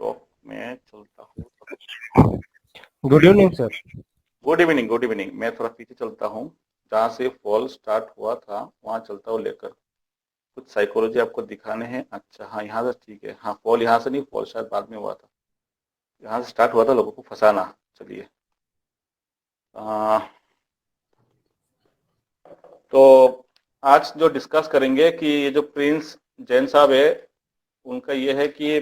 Stock में चलता हूँ। Good evening sir. Good evening, good evening. मैं थोड़ा पीछे चलता हूँ, जहाँ से फॉल स्टार्ट हुआ था वहाँ चलता हूँ लेकर। कुछ साइकोलॉजी आपको दिखाने हैं। अच्छा हाँ, यहाँ से ठीक है। हाँ, फॉल यहाँ से नहीं, फॉल शायद बाद में हुआ था। यहाँ से स्टार्ट हुआ था लोगों को फंसाना। चलिए, तो आज जो डिस्कस करेंगे कि ये जो प्रिंस जैन साहब है, उनका ये है कि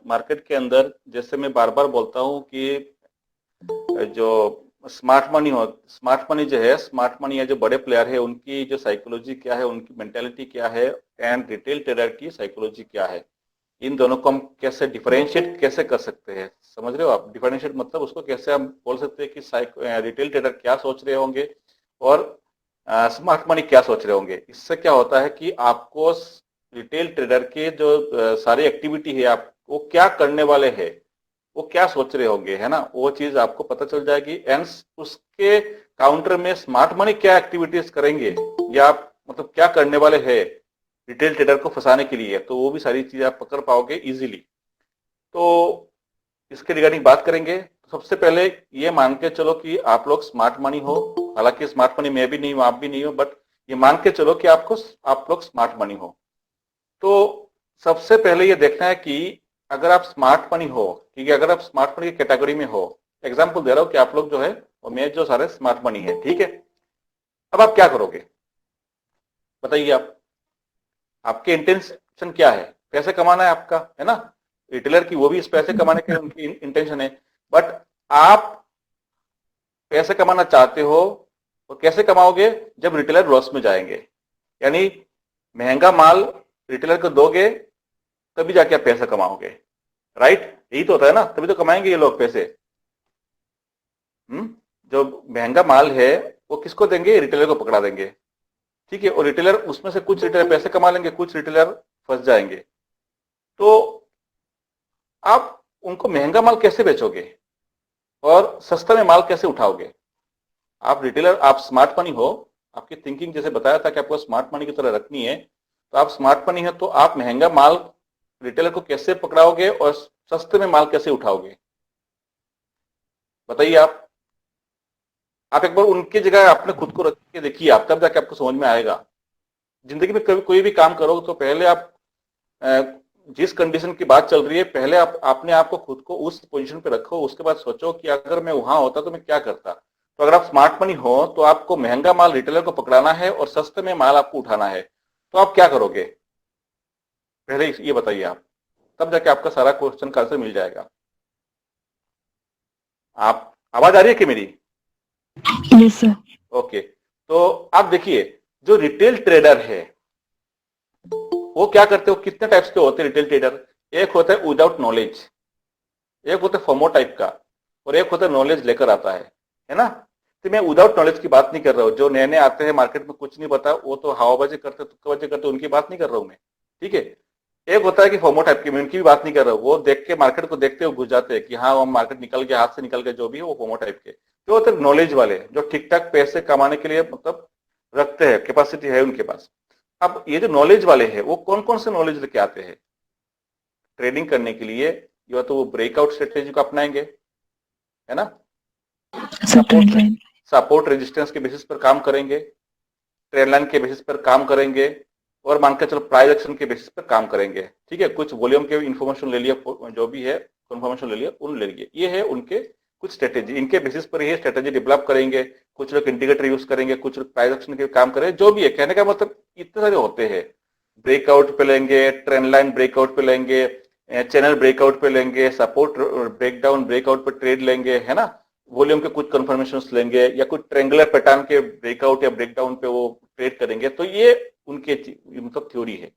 मार्केट के अंदर, जैसे मैं बार बार बोलता हूँ कि जो स्मार्ट मनी जो है, स्मार्ट मनी या जो बड़े प्लेयर है, उनकी जो साइकोलॉजी क्या है, उनकी मेंटेलिटी क्या है, एंड रिटेल ट्रेडर की साइकोलॉजी क्या है, इन दोनों को हम कैसे डिफरेंशिएट कैसे कर सकते हैं। समझ रहे हो आप? डिफरेंशिएट मतलब उसको कैसे हम बोल सकते हैं कि रिटेल ट्रेडर क्या सोच रहे होंगे और स्मार्ट मनी क्या सोच रहे होंगे। इससे क्या होता है कि आपको रिटेल ट्रेडर के जो सारी एक्टिविटी है, आप वो क्या करने वाले हैं, वो क्या सोच रहे होंगे, है ना, वो चीज आपको पता चल जाएगी। एंड उसके काउंटर में स्मार्ट मनी क्या एक्टिविटीज करेंगे, या आप मतलब क्या करने वाले हैं रिटेल ट्रेडर को फंसाने के लिए, तो वो भी सारी चीजें आप पकड़ पाओगे इजीली। तो इसके रिगार्डिंग बात करेंगे। तो सबसे पहले ये मान के चलो कि आप लोग स्मार्ट मनी हो। हालांकि स्मार्ट मनी मैं भी नहीं हूं, आप भी नहीं हो, बट ये मान के चलो कि आप लोग स्मार्ट मनी हो। तो सबसे पहले ये देखना है कि अगर आप स्मार्ट मनी हो, ठीक है, अगर आप स्मार्ट मनी की कैटेगरी में हो, एग्जांपल दे रहा हूं कि आप लोग जो है और मैं जो सारे स्मार्ट मनी है, ठीक है। अब आप क्या करोगे बताइए आप? आपके इंटेंशन क्या है? पैसे कमाना है आपका, है ना। रिटेलर की वो भी इस पैसे कमाने के उनकी इंटेंशन है। बट आप पैसे कमाना चाहते हो, और कैसे कमाओगे? जब रिटेलर लॉस में जाएंगे, यानी महंगा माल रिटेलर को दोगे, तभी जाके आप पैसा कमाओगे। राइट? यही तो होता है ना, तभी तो कमाएंगे ये लोग पैसे। जो महंगा माल है वो किसको देंगे? रिटेलर को पकड़ा देंगे, ठीक है। और रिटेलर, उसमें से कुछ रिटेलर पैसे कमा लेंगे, कुछ रिटेलर फंस जाएंगे। तो आप उनको महंगा माल कैसे बेचोगे और सस्ता में माल कैसे उठाओगे? आप रिटेलर, आप स्मार्ट मनी हो, आपकी थिंकिंग जैसे बताया था कि आपको स्मार्ट मनी की तरह रखनी है, तो आप स्मार्ट मनी है, तो आप महंगा माल रिटेलर को कैसे पकड़ाओगे और सस्ते में माल कैसे उठाओगे? बताइए आप एक बार उनकी जगह आपने खुद को रख के देखिए, आप तब जाके आपको समझ में आएगा। जिंदगी में कभी कोई भी काम करो तो पहले आप जिस कंडीशन की बात चल रही है, पहले आप अपने आप को खुद को उस पोजीशन पे रखो, उसके बाद सोचो कि अगर मैं वहां होता तो मैं क्या करता। तो अगर आप स्मार्ट मनी हो तो आपको महंगा माल रिटेलर को पकड़ाना है और सस्ते में माल आपको उठाना है, तो आप क्या करोगे? पहले ये बताइए आप, तब जाके आपका सारा क्वेश्चन का आंसर मिल जाएगा। आप, आवाज आ रही है कि मेरी? Yes sir. ओके, तो आप देखिए, जो रिटेल ट्रेडर है वो क्या करते हो? कितने टाइप्स के होते हैं रिटेल ट्रेडर? एक होता है विदाउट नॉलेज, एक होता है फोमो टाइप का, और एक होता है नॉलेज लेकर आता है ना। तो मैं विदाउट नॉलेज की बात नहीं कर रहा हूँ। जो नए नए आते हैं मार्केट में, कुछ नहीं पता, वो तो हवाबाजी करते, तुक्काबाजी करते, उनकी बात नहीं कर रहा हूँ मैं, ठीक है। एक होता है कि फोमो टाइप की, मैं उनकी भी बात नहीं कर रहा हूँ। वो देख के मार्केट को देखते हुए घुस जाते हैं कि हाँ हम मार्केट निकल गया, हाथ से निकल गया, जो भी है वो फोमो टाइप के। तो होते हैं नॉलेज वाले, जो ठीक ठाक पैसे कमाने के लिए मतलब रखते हैं, कैपेसिटी है उनके पास। अब ये जो नॉलेज वाले हैं, वो कौन कौन से नॉलेज लेके आते हैं ट्रेडिंग करने के लिए? या तो वो ब्रेकआउट स्ट्रेटेजी को अपनाएंगे, है ना, सपोर्ट रेजिस्टेंस के बेसिस पर काम करेंगे, ट्रेंड लाइन के बेसिस पर काम करेंगे, और मान के चलो प्राइस एक्शन के बेसिस पर काम करेंगे, ठीक है। कुछ वॉल्यूम के इन्फॉर्मेशन ले लिया, जो भी है कंफर्मेशन ले लिया, उन ले लिए। ये है उनके कुछ स्ट्रेटेजी, इनके बेसिस पर ये स्ट्रेटेजी डेवलप करेंगे। कुछ लोग इंडिकेटर यूज करेंगे, कुछ लोग प्राइस एक्शन के काम करेंगे, जो भी है। कहने का मतलब इतने सारे होते हैं। ब्रेकआउट पे लेंगे, ट्रेंड लाइन ब्रेकआउट पे लेंगे, चैनल ब्रेकआउट पे लेंगे, सपोर्ट ब्रेकडाउन ब्रेकआउट पे ट्रेड लेंगे, है ना। वॉल्यूम के कुछ कंफर्मेशन लेंगे, या कुछ ट्रेंगुलर पैटर्न के ब्रेकआउट या ब्रेकडाउन पे वो ट्रेड करेंगे। तो ये उनके मतलब थ्योरी है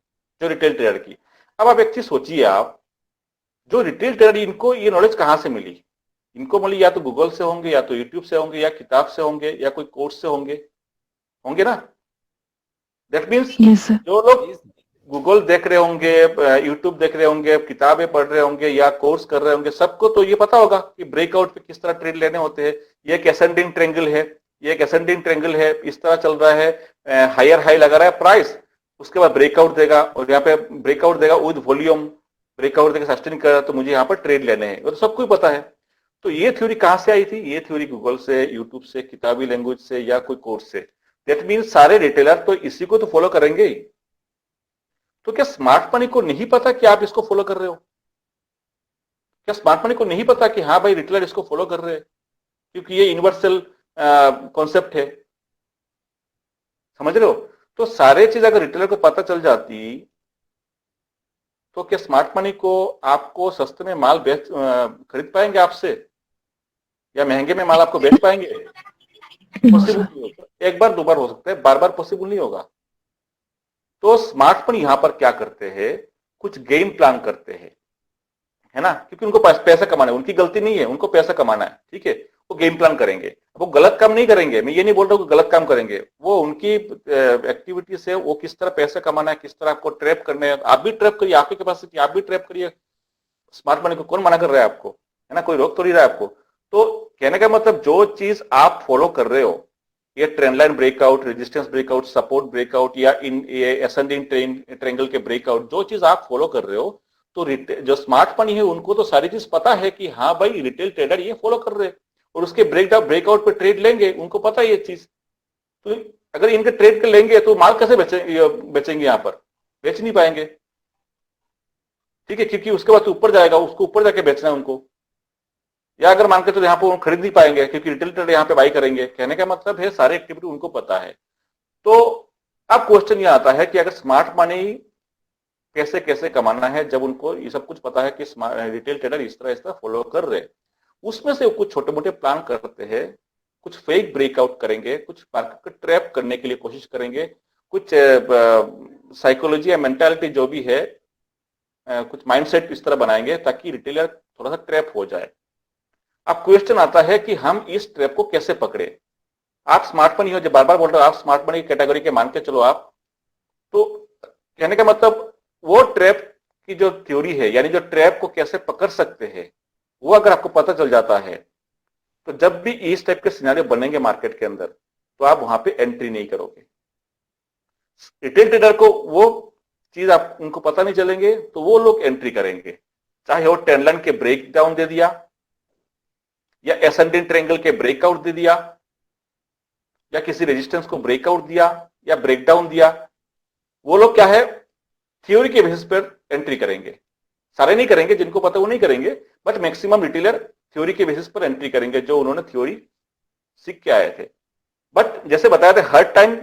जो रिटेल ट्रेडर की। अब आप एक चीज सोचिए, आप जो रिटेल ट्रेडर, इनको ये नॉलेज कहाँ से मिली? इनको मिली या तो गूगल से होंगे, या तो यूट्यूब से होंगे, या किताब से होंगे, या कोई कोर्स से होंगे, होंगे ना। दैट मीन्स जो लोग गूगल देख रहे होंगे, यूट्यूब देख रहे होंगे, किताबें पढ़ रहे होंगे, या कोर्स कर रहे होंगे, सबको तो ये पता होगा कि ब्रेकआउट पे किस तरह ट्रेड लेने होते हैं। ये एक असेंडिंग ट्रेंगल है, ये एक असेंडिंग ट्रेंगल है, इस तरह चल रहा है, हायर हाई लगा रहा है प्राइस, उसके बाद ब्रेकआउट देगा, और यहाँ पे ब्रेकआउट देगा विद वॉल्यूम, ब्रेकआउट देकर सस्टेन कर रहा है तो मुझे यहाँ पर ट्रेड लेने हैं, वो तो सबको ही पता है। तो ये थ्योरी कहाँ से आई थी? ये थ्योरी गूगल से, यूट्यूब से, किताबी लैंग्वेज से या कोई कोर्स से। दैट मीन सारे रिटेलर तो इसी को तो फॉलो करेंगे ही। तो क्या स्मार्ट मनी को नहीं पता कि आप इसको फॉलो कर रहे हो? क्या स्मार्ट मनी को नहीं पता कि हाँ भाई रिटेलर इसको फॉलो कर रहे हैं, क्योंकि ये यूनिवर्सल कॉन्सेप्ट है। समझ रहे हो? तो सारे चीज अगर रिटेलर को पता चल जाती तो क्या स्मार्ट मनी को आपको सस्ते में माल खरीद पाएंगे आपसे, या महंगे में माल आपको बेच पाएंगे? No possible sir. नहीं होगा। एक बार दो बार हो सकता है, बार बार पॉसिबल नहीं होगा। तो स्मार्ट मनी यहां पर क्या करते हैं, कुछ गेम प्लान करते हैं, है ना, क्योंकि उनको पैसा कमाना है, उनकी गलती नहीं है, उनको पैसा कमाना है, ठीक है। वो गेम प्लान करेंगे, वो गलत काम नहीं करेंगे, मैं ये नहीं बोल रहा हूँ कि गलत काम करेंगे, वो उनकी एक्टिविटी से वो किस तरह पैसा कमाना है, किस तरह आपको ट्रैप करना है। आप भी ट्रैप करिए, आपके कैपेसिटी, आप भी ट्रैप करिए। स्मार्ट मनी को कौन मना कर रहा है आपको, है ना, कोई रोक तो नहीं रहा है आपको। तो कहने का मतलब जो चीज आप फॉलो कर रहे हो, ये trend line breakout, resistance breakout, support breakout, या इन एसेंडिंग ट्रेंगल के ब्रेकआउट, जो चीज आप फॉलो कर रहे हो, तो जो स्मार्ट मनी है उनको तो सारी चीज पता है कि हाँ भाई रिटेल ट्रेडर ये फॉलो कर रहे हैं और उसके ब्रेकआउट पे ट्रेड लेंगे, उनको पता है ये चीज। तो अगर इनके ट्रेड के लेंगे तो माल कैसे बेचेंगे यहाँ पर? बेच नहीं पाएंगे, ठीक है, क्योंकि उसके बाद ऊपर जाएगा, उसको ऊपर जाके बेचना है उनको। या अगर मान के तो यहाँ पे वो खरीद नहीं पाएंगे क्योंकि रिटेल ट्रेडर यहाँ पे बाई करेंगे। कहने का मतलब है सारी एक्टिविटी उनको पता है। तो अब क्वेश्चन ये आता है कि अगर स्मार्ट मनी कैसे कैसे कमाना है, जब उनको ये सब कुछ पता है कि रिटेल ट्रेडर इस तरह फॉलो कर रहे हैं, उसमें से कुछ छोटे मोटे प्लान करते हैं, कुछ फेक ब्रेकआउट करेंगे, कुछ मार्केट को ट्रैप करने के लिए कोशिश करेंगे, कुछ साइकोलॉजी या मेंटालिटी जो भी है, कुछ माइंडसेट इस तरह बनाएंगे ताकि रिटेलर थोड़ा सा ट्रैप हो जाए। अब क्वेश्चन आता है कि हम इस ट्रैप को कैसे पकड़े। आप स्मार्ट मनी हो, जो बार बार बोल रहे हो, आप स्मार्ट मनी कैटेगरी के मान के चलो आप। तो कहने का मतलब वो ट्रैप की जो थ्योरी है, यानी जो ट्रैप को कैसे पकड़ सकते हैं, वो अगर आपको पता चल जाता है, तो जब भी इस टाइप के सिनेरियो बनेंगे मार्केट के अंदर, तो आप वहां पे एंट्री नहीं करोगे। रिटेल ट्रेडर को वो चीज आप उनको पता नहीं चलेंगे तो वो लोग एंट्री करेंगे, चाहे वो ट्रेंड लाइन के ब्रेक डाउन दे दिया, या एसेंडिंग ट्रायंगल के ब्रेकआउट दे दिया, या किसी रेजिस्टेंस को ब्रेकआउट दिया या ब्रेकडाउन दिया, वो लोग क्या है थ्योरी के बेसिस पर एंट्री करेंगे। सारे नहीं करेंगे, जिनको पता वो नहीं करेंगे, बट मैक्सिमम रिटेलर थ्योरी के बेसिस पर एंट्री करेंगे जो उन्होंने थ्योरी सीख के आए थे। बट जैसे बताया था, हर टाइम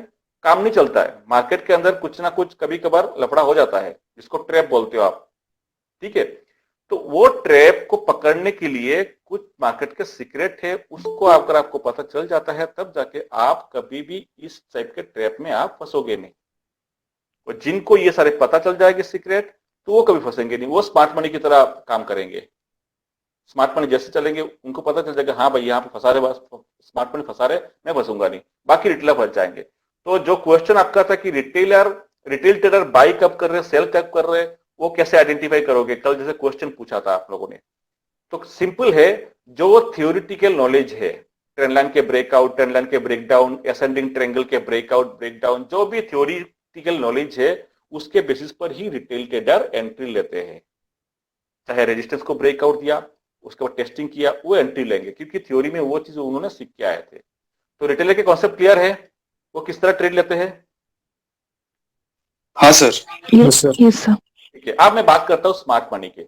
काम नहीं चलता है मार्केट के अंदर, कुछ ना कुछ कभी कभार लफड़ा हो जाता है, जिसको ट्रैप बोलते हो आप, ठीक है। तो वो ट्रैप को पकड़ने के लिए कुछ मार्केट के सीक्रेट है, उसको अगर आपको पता चल जाता है तब जाके आप कभी भी इस टाइप के ट्रैप में आप फंसोगे नहीं। और जिनको ये सारे पता चल जाएंगे सीक्रेट, तो वो कभी फंसेंगे नहीं, वो स्मार्ट मनी की तरह काम करेंगे। स्मार्ट मनी जैसे चलेंगे उनको पता चल जाएगा हाँ भाई यहाँ पे फंसा रहे, स्मार्ट मनी फंसा रहे, मैं फंसूंगा नहीं, बाकी रिटेलर फंस जाएंगे। तो जो क्वेश्चन आपका था कि रिटेल ट्रेडर बाई कब कर रहे, सेल कब कर रहे, वो कैसे आइडेंटिफाई करोगे, कल जैसे क्वेश्चन पूछा था आप लोगों ने। तो सिंपल है, जो थियोरिटिकल नॉलेज है, ट्रेंड लाइन के ब्रेकआउट, ट्रेंड लाइन के ब्रेकडाउन, एसेंडिंग ट्रायंगल के ब्रेकआउट ब्रेकडाउन, जो भी थियोरिटिकल नॉलेज है, उसके बेसिस पर ही रिटेल ट्रेडर एंट्री लेते हैं। चाहे रेजिस्टेंस को ब्रेकआउट दिया, उसके बाद टेस्टिंग किया, वो एंट्री लेंगे, क्योंकि थ्योरी में वो चीज उन्होंने सीख के आए थे। तो रिटेलर के कॉन्सेप्ट क्लियर है, वो किस तरह ट्रेड लेते हैं? हाँ सर। Yes yes sir. ठीक है, अब मैं बात करता हूं स्मार्ट मनी के।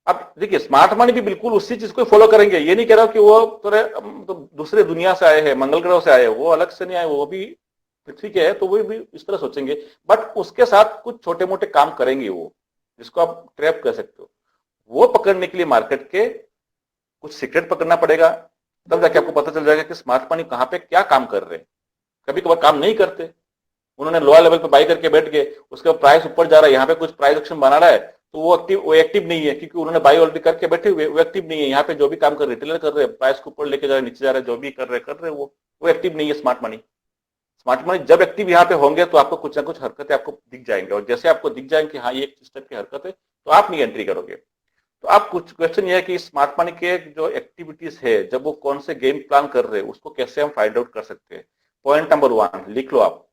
अब देखिए, स्मार्ट मनी भी बिल्कुल उसी चीज को फॉलो करेंगे, ये नहीं कह रहा कि वो थोड़े तो दूसरे दुनिया से आए हैं, मंगल ग्रह से आए हैं, वो अलग से नहीं आए, वो भी पृथ्वी के है, तो वो भी इस तरह सोचेंगे। बट उसके साथ कुछ छोटे मोटे काम करेंगे वो, जिसको आप ट्रैप कर सकते हो। वो पकड़ने के लिए मार्केट के कुछ सीक्रेट पकड़ना पड़ेगा, तब जाके आपको पता चल जाएगा कि स्मार्ट मनी कहाँ पे क्या काम कर रहे हैं। कभी कभार काम नहीं करते, उन्होंने लोअर लेवल पे बाई करके बैठ गए, उसके बाद प्राइस ऊपर जा रहा है, यहाँ पे कुछ प्राइस एक्शन बना रहा है, तो वो एक्टिव नहीं है, क्योंकि उन्होंने बाई ऑलरेडी करके बैठे हुए, वो एक्टिव नहीं है। यहाँ पे जो भी काम कर रहे रिटेलर कर रहे हैं, प्राइस को ऊपर लेके जा रहे, नीचे जा रहे, जो भी कर रहे वो एक्टिव नहीं है स्मार्ट मनी। स्मार्ट मनी जब एक्टिव यहाँ पे होंगे तो आपको कुछ ना कुछ हरकतें आपको दिख जाएंगे, और जैसे आपको दिख जाएंगे कि हाँ ये एक स्टेप की हरकत है, तो आप नहीं एंट्री करोगे। तो आप कुछ क्वेश्चन ये है कि स्मार्ट मनी के जो एक्टिविटीज है, जब वो कौन से गेम प्लान कर रहे हैं, उसको कैसे हम फाइंड आउट कर सकते हैं। पॉइंट नंबर 1 लिख लो आप।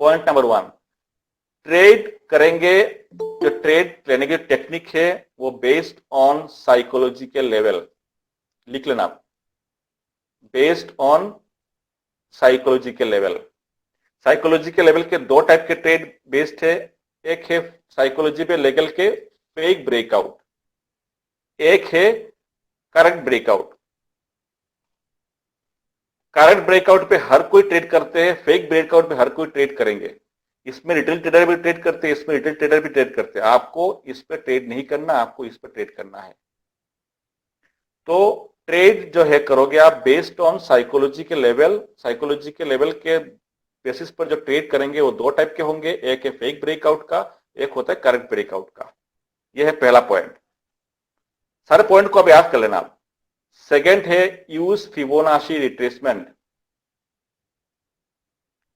पॉइंट नंबर 1, ट्रेड करेंगे, जो ट्रेड लेने की टेक्निक है वो बेस्ड ऑन साइकोलॉजिकल लेवल, लिख लेना आप, based on psychological level. Psychological level के दो टाइप के ट्रेड बेस्ड है, एक है साइकोलॉजी पे लेवल के फेक ब्रेकआउट, एक है करंट ब्रेकआउट। करंट ब्रेकआउट पे हर कोई ट्रेड करते हैं, फेक ब्रेकआउट पे हर कोई ट्रेड करेंगे। इसमें रिटेल ट्रेडर भी ट्रेड करते हैं, इसमें रिटेल ट्रेडर भी ट्रेड करते हैं। आपको इस पे ट्रेड नहीं करना, आपको इस पे ट्रेड करना है। तो ट्रेड जो है करोगे आप बेस्ड ऑन साइकोलॉजी के लेवल। साइकोलॉजी के लेवल के बेसिस पर जो ट्रेड करेंगे वो दो टाइप के होंगे, एक है फेक ब्रेकआउट का, एक होता है करंट ब्रेकआउट का। यह है पहला पॉइंट। सारे पॉइंट को अब याद कर लेना आप। सेकेंड है यूज फिबोनाची रिट्रेसमेंट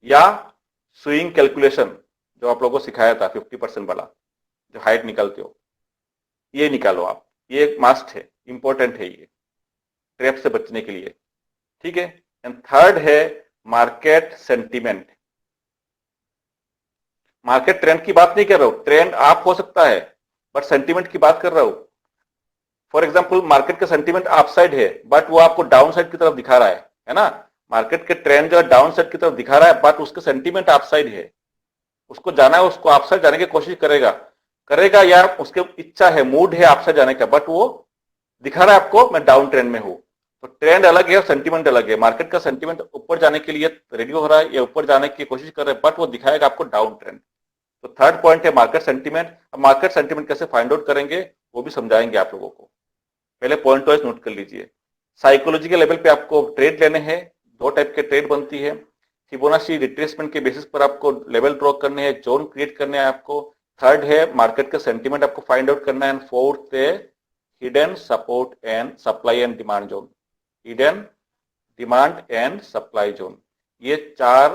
या स्विंग कैलकुलेशन, जो आप लोगों को सिखाया था 50% वाला, जो हाइट निकालते हो, ये निकालो आप। ये एक मस्ट है, इंपॉर्टेंट है ये ट्रैप से बचने के लिए, ठीक है। एंड थर्ड है मार्केट सेंटीमेंट। मार्केट ट्रेंड की बात नहीं कर रहा हूं, ट्रेंड आप हो सकता है, बट सेंटीमेंट की बात कर रहा हूं। फॉर एग्जांपल मार्केट का सेंटीमेंट अपसाइड है, बट वो आपको डाउन साइड की तरफ दिखा रहा है ना। मार्केट के ट्रेंड जो है डाउन साइड की तरफ दिखा रहा है, बट उसका सेंटीमेंट अपसाइड है, उसको जाना है, उसको अपसाइड जाने की कोशिश करेगा या उसके इच्छा है, मूड है अपसाइड जाने का, बट वो दिखा रहा है आपको मैं डाउन ट्रेंड में हूं। तो ट्रेंड अलग है और सेंटीमेंट अलग है। मार्केट का सेंटीमेंट ऊपर जाने के लिए रेडी हो रहा है या ऊपर जाने की कोशिश कर रहा है, बट वो दिखाएगा आपको डाउन ट्रेंड। तो थर्ड पॉइंट है मार्केट सेंटीमेंट। अब मार्केट सेंटीमेंट कैसे फाइंड आउट करेंगे वो भी समझाएंगे आप लोगों को। पहले पॉइंट वाइज नोट कर लीजिए। साइकोलॉजी के लेवल पे आपको ट्रेड लेने हैं, दो टाइप के ट्रेड बनती है। फिबोनाची रिट्रेसमेंट के बेसिस पर आपको लेवल ड्रॉ करने हैं, जोन क्रिएट करने हैं आपको। थर्ड है मार्केट का सेंटीमेंट आपको फाइंड आउट करना है। एंड फोर्थ है hidden support and supply and demand zone, hidden demand and supply zone. ये चार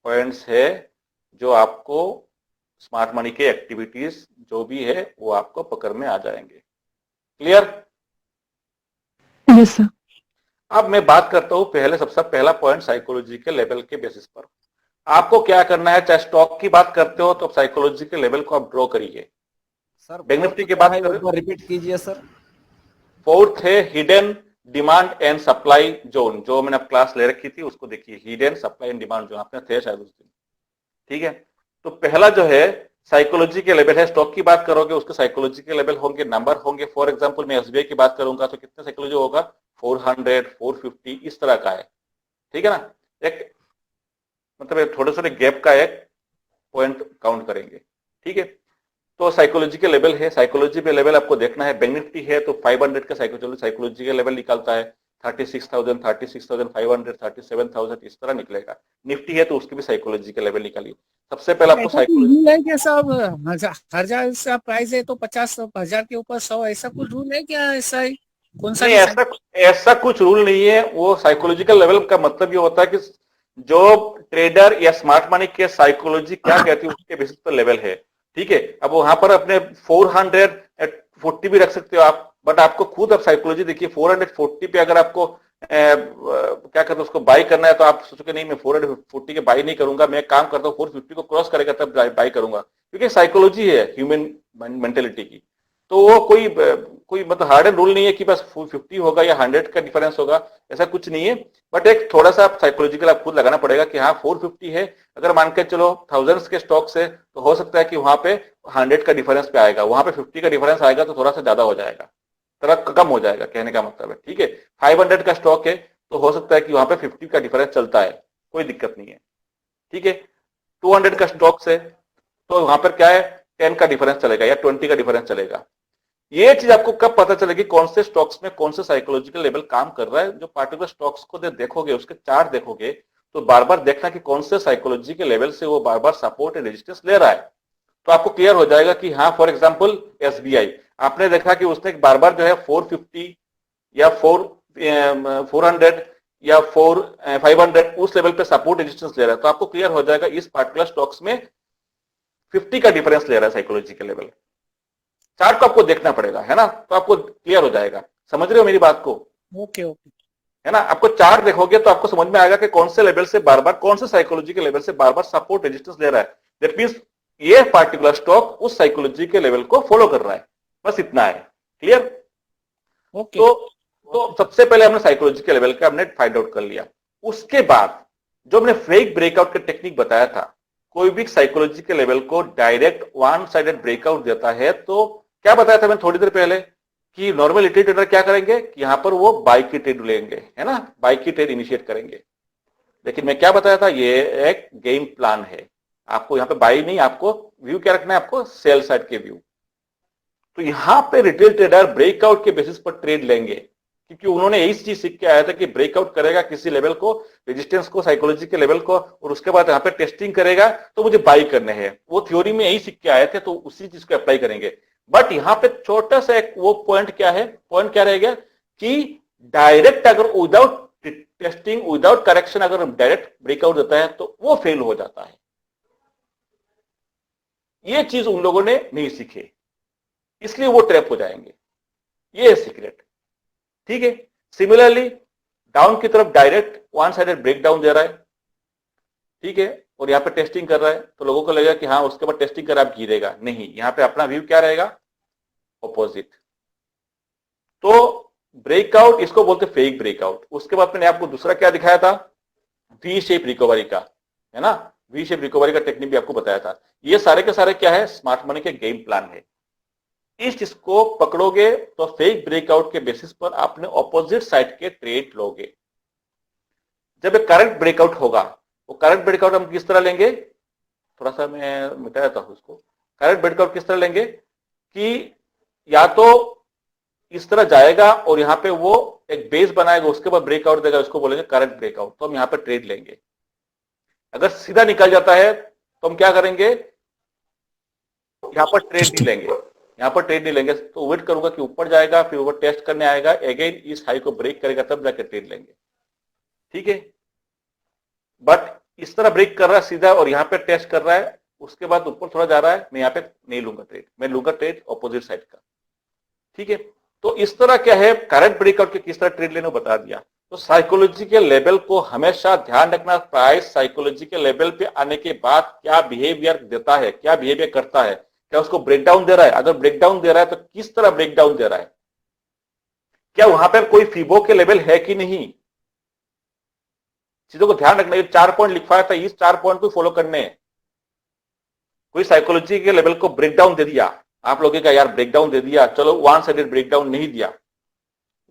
पॉइंट्स है जो आपको स्मार्ट मनी के एक्टिविटीज जो भी है वो आपको पकड़ में आ जाएंगे। क्लियर? Yes sir. अब मैं बात करता हूं पहले, सबसे पहला पॉइंट साइकोलॉजी के लेवल के बेसिस पर आपको क्या करना है। चाहे स्टॉक की बात करते हो तो साइकोलॉजी के लेवल को आप ड्रॉ करिए। सर बैंक निफ्टी की बात करें, रिपीट कीजिए सर। फोर्थ है hidden demand and supply zone, जो मैंने अब क्लास ले रखी थी उसको देखिए, hidden supply and demand zone आपने थे शायद उस दिन, ठीक है। तो पहला जो है साइकोलॉजी के लेवल है। स्टॉक की बात करोगे उसके साइकोलॉजी के लेवल होंगे, नंबर होंगे। फॉर एग्जांपल मैं एसबीआई की बात करूंगा तो कितने साइकोलॉजी होगा, 400, 450 इस तरह का है, ठीक है ना। एक मतलब थोड़े थोड़े गैप का एक पॉइंट काउंट करेंगे, ठीक है। तो साइकोलॉजी के लेवल है, साइकोलॉजी पे लेवल आपको देखना है। बैंक निफ्टी है तो 500 का साइकोलॉजी के लेवल निकालता है, 36,000, 36,500, 37,000 इस तरह निकलेगा। निफ्टी है तो उसकी भी साइकोलॉजी के लेवल निकालिए। सबसे पहले आपको साइकोलॉजी रूल है क्या साहब, 1,000 से प्राइस है तो 50,000 के ऊपर 100, ऐसा कुछ रूल है क्या? ऐसा ही कौन सा? नहीं, ऐसा कुछ रूल नहीं है। वो साइकोलॉजिकल लेवल का मतलब ये होता है कि जो ट्रेडर या स्मार्ट मनी के साइकोलॉजी क्या कहती है उसके बेसिस पर लेवल है, ठीक है। अब वहां पर अपने 440 भी रख सकते हो आप, बट आपको खुद अब साइकोलॉजी देखिए। 440 पे अगर आपको क्या कहते हैं उसको बाई करना है तो आप सोचोगे नहीं मैं 440 के बाई नहीं करूंगा, मैं काम करता हूँ 450 को क्रॉस करेगा तब बाई करूंगा, क्योंकि साइकोलॉजी है ह्यूमन मेंटेलिटी की। तो वो कोई मतलब हार्ड एंड रूल नहीं है कि बस 50 होगा या 100 का डिफरेंस होगा, ऐसा कुछ नहीं है। बट एक थोड़ा सा साइकोलॉजिकल आप खुद लगाना पड़ेगा कि हाँ 450 है, अगर मान के चलो थाउजेंड्स के स्टॉक से तो हो सकता है कि वहां पे 100 का डिफरेंस पे आएगा, वहां पे 50 का डिफरेंस आएगा तो थोड़ा सा ज्यादा हो जाएगा, थोड़ा कम हो जाएगा, कहने का मतलब है, ठीक है। 500 का स्टॉक है तो हो सकता है कि वहां पे 50 का डिफरेंस चलता है, कोई दिक्कत नहीं है, ठीक है। 200 का स्टॉक से तो वहां पर क्या है 10 का डिफरेंस चलेगा या 20 का डिफरेंस चलेगा। ये चीज आपको कब पता चलेगी कौन से स्टॉक्स में कौन से साइकोलॉजिकल लेवल काम कर रहा है। जो पार्टिकुलर स्टॉक्स को देखोगे उसके चार्ट देखोगे तो बार बार देखना कि कौन से साइकोलॉजी के लेवल से वो बार बार सपोर्ट एंड रेजिस्टेंस ले रहा है, तो आपको क्लियर हो जाएगा कि हाँ फॉर एग्जांपल एसबीआई आपने देखा कि उसने बार बार जो है 450 या 400 या 500 उस लेवल पे सपोर्ट रेजिस्टेंस ले रहा है, तो आपको क्लियर हो जाएगा इस पार्टिकुलर स्टॉक्स में 50 का डिफरेंस ले रहा है साइकोलॉजी के लेवल। चार्ट को आपको देखना पड़ेगा, है ना, तो आपको क्लियर हो जाएगा। समझ रहे हो मेरी बात को? ओके ओके, है ना। आपको चार्ट देखोगे तो आपको समझ में आएगा कि कौन से लेवल से बार बार, कौन से साइकोलॉजी के लेवल से बार बार सपोर्ट रेजिस्टेंस ले रहा है। दैट मींस ये पार्टिकुलर स्टॉक उस साइकोलॉजी के लेवल को फॉलो कर रहा है, बस इतना है। क्लियर? ओके। तो सबसे पहले हमने साइकोलॉजी के लेवल का हमने फाइंड आउट कर लिया। उसके बाद जो हमने फेक ब्रेकआउट का टेक्निक बताया था, कोई भी साइकोलॉजी के लेवल को डायरेक्ट वन साइडेड ब्रेकआउट देता है तो क्या बताया था मैंने थोड़ी देर पहले कि नॉर्मल लिटरेरी ट्रेडर क्या करेंगे कि यहां पर वो बाई की ट्रेड लेंगे, है ना, बाई की ट्रेड इनिशिएट करेंगे। लेकिन मैं क्या बताया था, ये एक गेम प्लान है, आपको यहाँ पे बाई नहीं, आपको व्यू क्या रखना है, आपको सेल साइड के व्यू। तो यहां पे रिटेल ट्रेडर ब्रेकआउट के बेसिस पर ट्रेड लेंगे, क्योंकि उन्होंने यही चीज सीख के आया था कि ब्रेकआउट करेगा किसी लेवल को, रेजिस्टेंस को, साइकोलॉजी के लेवल को, और उसके बाद यहाँ पे टेस्टिंग करेगा तो मुझे बाई करने हैं। वो थ्योरी में यही सीख के आए थे, तो उसी चीज को अप्लाई करेंगे। बट यहाँ पे छोटा सा एक वो पॉइंट क्या है, पॉइंट क्या रहेगा कि डायरेक्ट अगर विदाउट टेस्टिंग, विदाउट करेक्शन अगर डायरेक्ट ब्रेकआउट देता है तो वो फेल हो जाता है। ये चीज उन लोगों ने नहीं सीखे, इसलिए वो ट्रैप हो जाएंगे। ये है सीक्रेट। ठीक है। सिमिलरली डाउन की तरफ डायरेक्ट वन साइडेड ब्रेकडाउन दे रहा है, ठीक है, और यहाँ पे टेस्टिंग कर रहा है, तो लोगों को लगेगा कि हाँ उसके बाद टेस्टिंग कर आप गिरेगा, नहीं, यहाँ पे अपना व्यू क्या रहेगा, ऑपोजिट। तो ब्रेकआउट इसको बोलते फेक ब्रेकआउट। उसके बाद मैंने आपको दूसरा क्या दिखाया था, वी शेप रिकवरी का, है ना, वी शेप रिकवरी का टेक्निक भी आपको बताया था। ये सारे के सारे क्या है, स्मार्ट मनी के गेम प्लान है। इस चीज को पकड़ोगे तो फेक ब्रेकआउट के बेसिस पर आपने ऑपोजिट साइड के ट्रेड लोगे। जब एक करंट ब्रेकआउट होगा, वो करंट ब्रेकआउट हम किस तरह लेंगे, थोड़ा सा मैं मिटा देता हूं उसको। करंट ब्रेकआउट किस तरह लेंगे कि या तो इस तरह जाएगा और यहां पे वो एक बेस बनाएगा, उसके बाद ब्रेकआउट देगा, उसको बोलेंगे करंट ब्रेकआउट, तो हम यहां पे ट्रेड लेंगे। अगर सीधा निकल जाता है तो हम क्या करेंगे, यहां पर ट्रेड नहीं लेंगे, यहां पर ट्रेड नहीं लेंगे, तो वेट करूंगा कि ऊपर जाएगा, फिर ऊपर टेस्ट करने आएगा, अगेन इस हाई को ब्रेक करेगा, तब जाकर ट्रेड लेंगे। ठीक है। बट इस तरह ब्रेक कर रहा है सीधा और यहां पे टेस्ट कर रहा है, उसके बाद ऊपर थोड़ा जा रहा है, मैं यहां पे नहीं लूंगा ट्रेड, मैं लूंगा ट्रेड ऑपोजिट साइड का। ठीक है। तो इस तरह क्या है, करंट ब्रेकआउट के किस तरह ट्रेड लेने बता दिया। तो साइकोलॉजी के लेवल को हमेशा ध्यान रखना, प्राइस साइकोलॉजी के लेवल पे आने के बाद क्या बिहेवियर देता है, क्या बिहेवियर करता है, क्या उसको ब्रेकडाउन दे रहा है, अगर ब्रेकडाउन दे रहा है तो किस तरह ब्रेकडाउन दे रहा है, क्या वहां पर कोई फीबो के लेवल है कि नहीं, चीजों को ध्यान रखना। ये 4 पॉइंट लिखवाया था, इस 4 पॉइंट को फॉलो करने हैं। कोई साइकोलॉजी के लेवल को ब्रेकडाउन दे दिया, आप लोगों का यार ब्रेकडाउन दे दिया, चलो वन साइडेड ब्रेकडाउन नहीं दिया,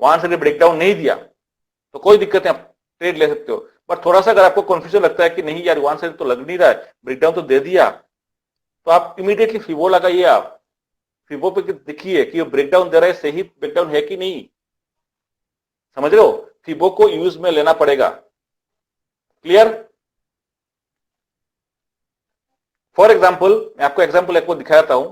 वन साइडेड ब्रेकडाउन नहीं दिया तो कोई दिक्कत है, आप ट्रेड ले सकते हो। पर थोड़ा सा अगर आपको कंफ्यूजन लगता है कि नहीं यार वन साइड तो लग नहीं रहा है, ब्रेकडाउन तो दे दिया, तो आप इमीडिएटली फिबो लगाइए। आप फिबो पे देखिए कि ब्रेकडाउन दे रहा है, सही ब्रेकडाउन है कि नहीं, समझ रहे हो, फिबो को यूज में लेना पड़ेगा। क्लियर? फॉर एग्जाम्पल मैं आपको एग्जाम्पल एक को दिखाता हूं,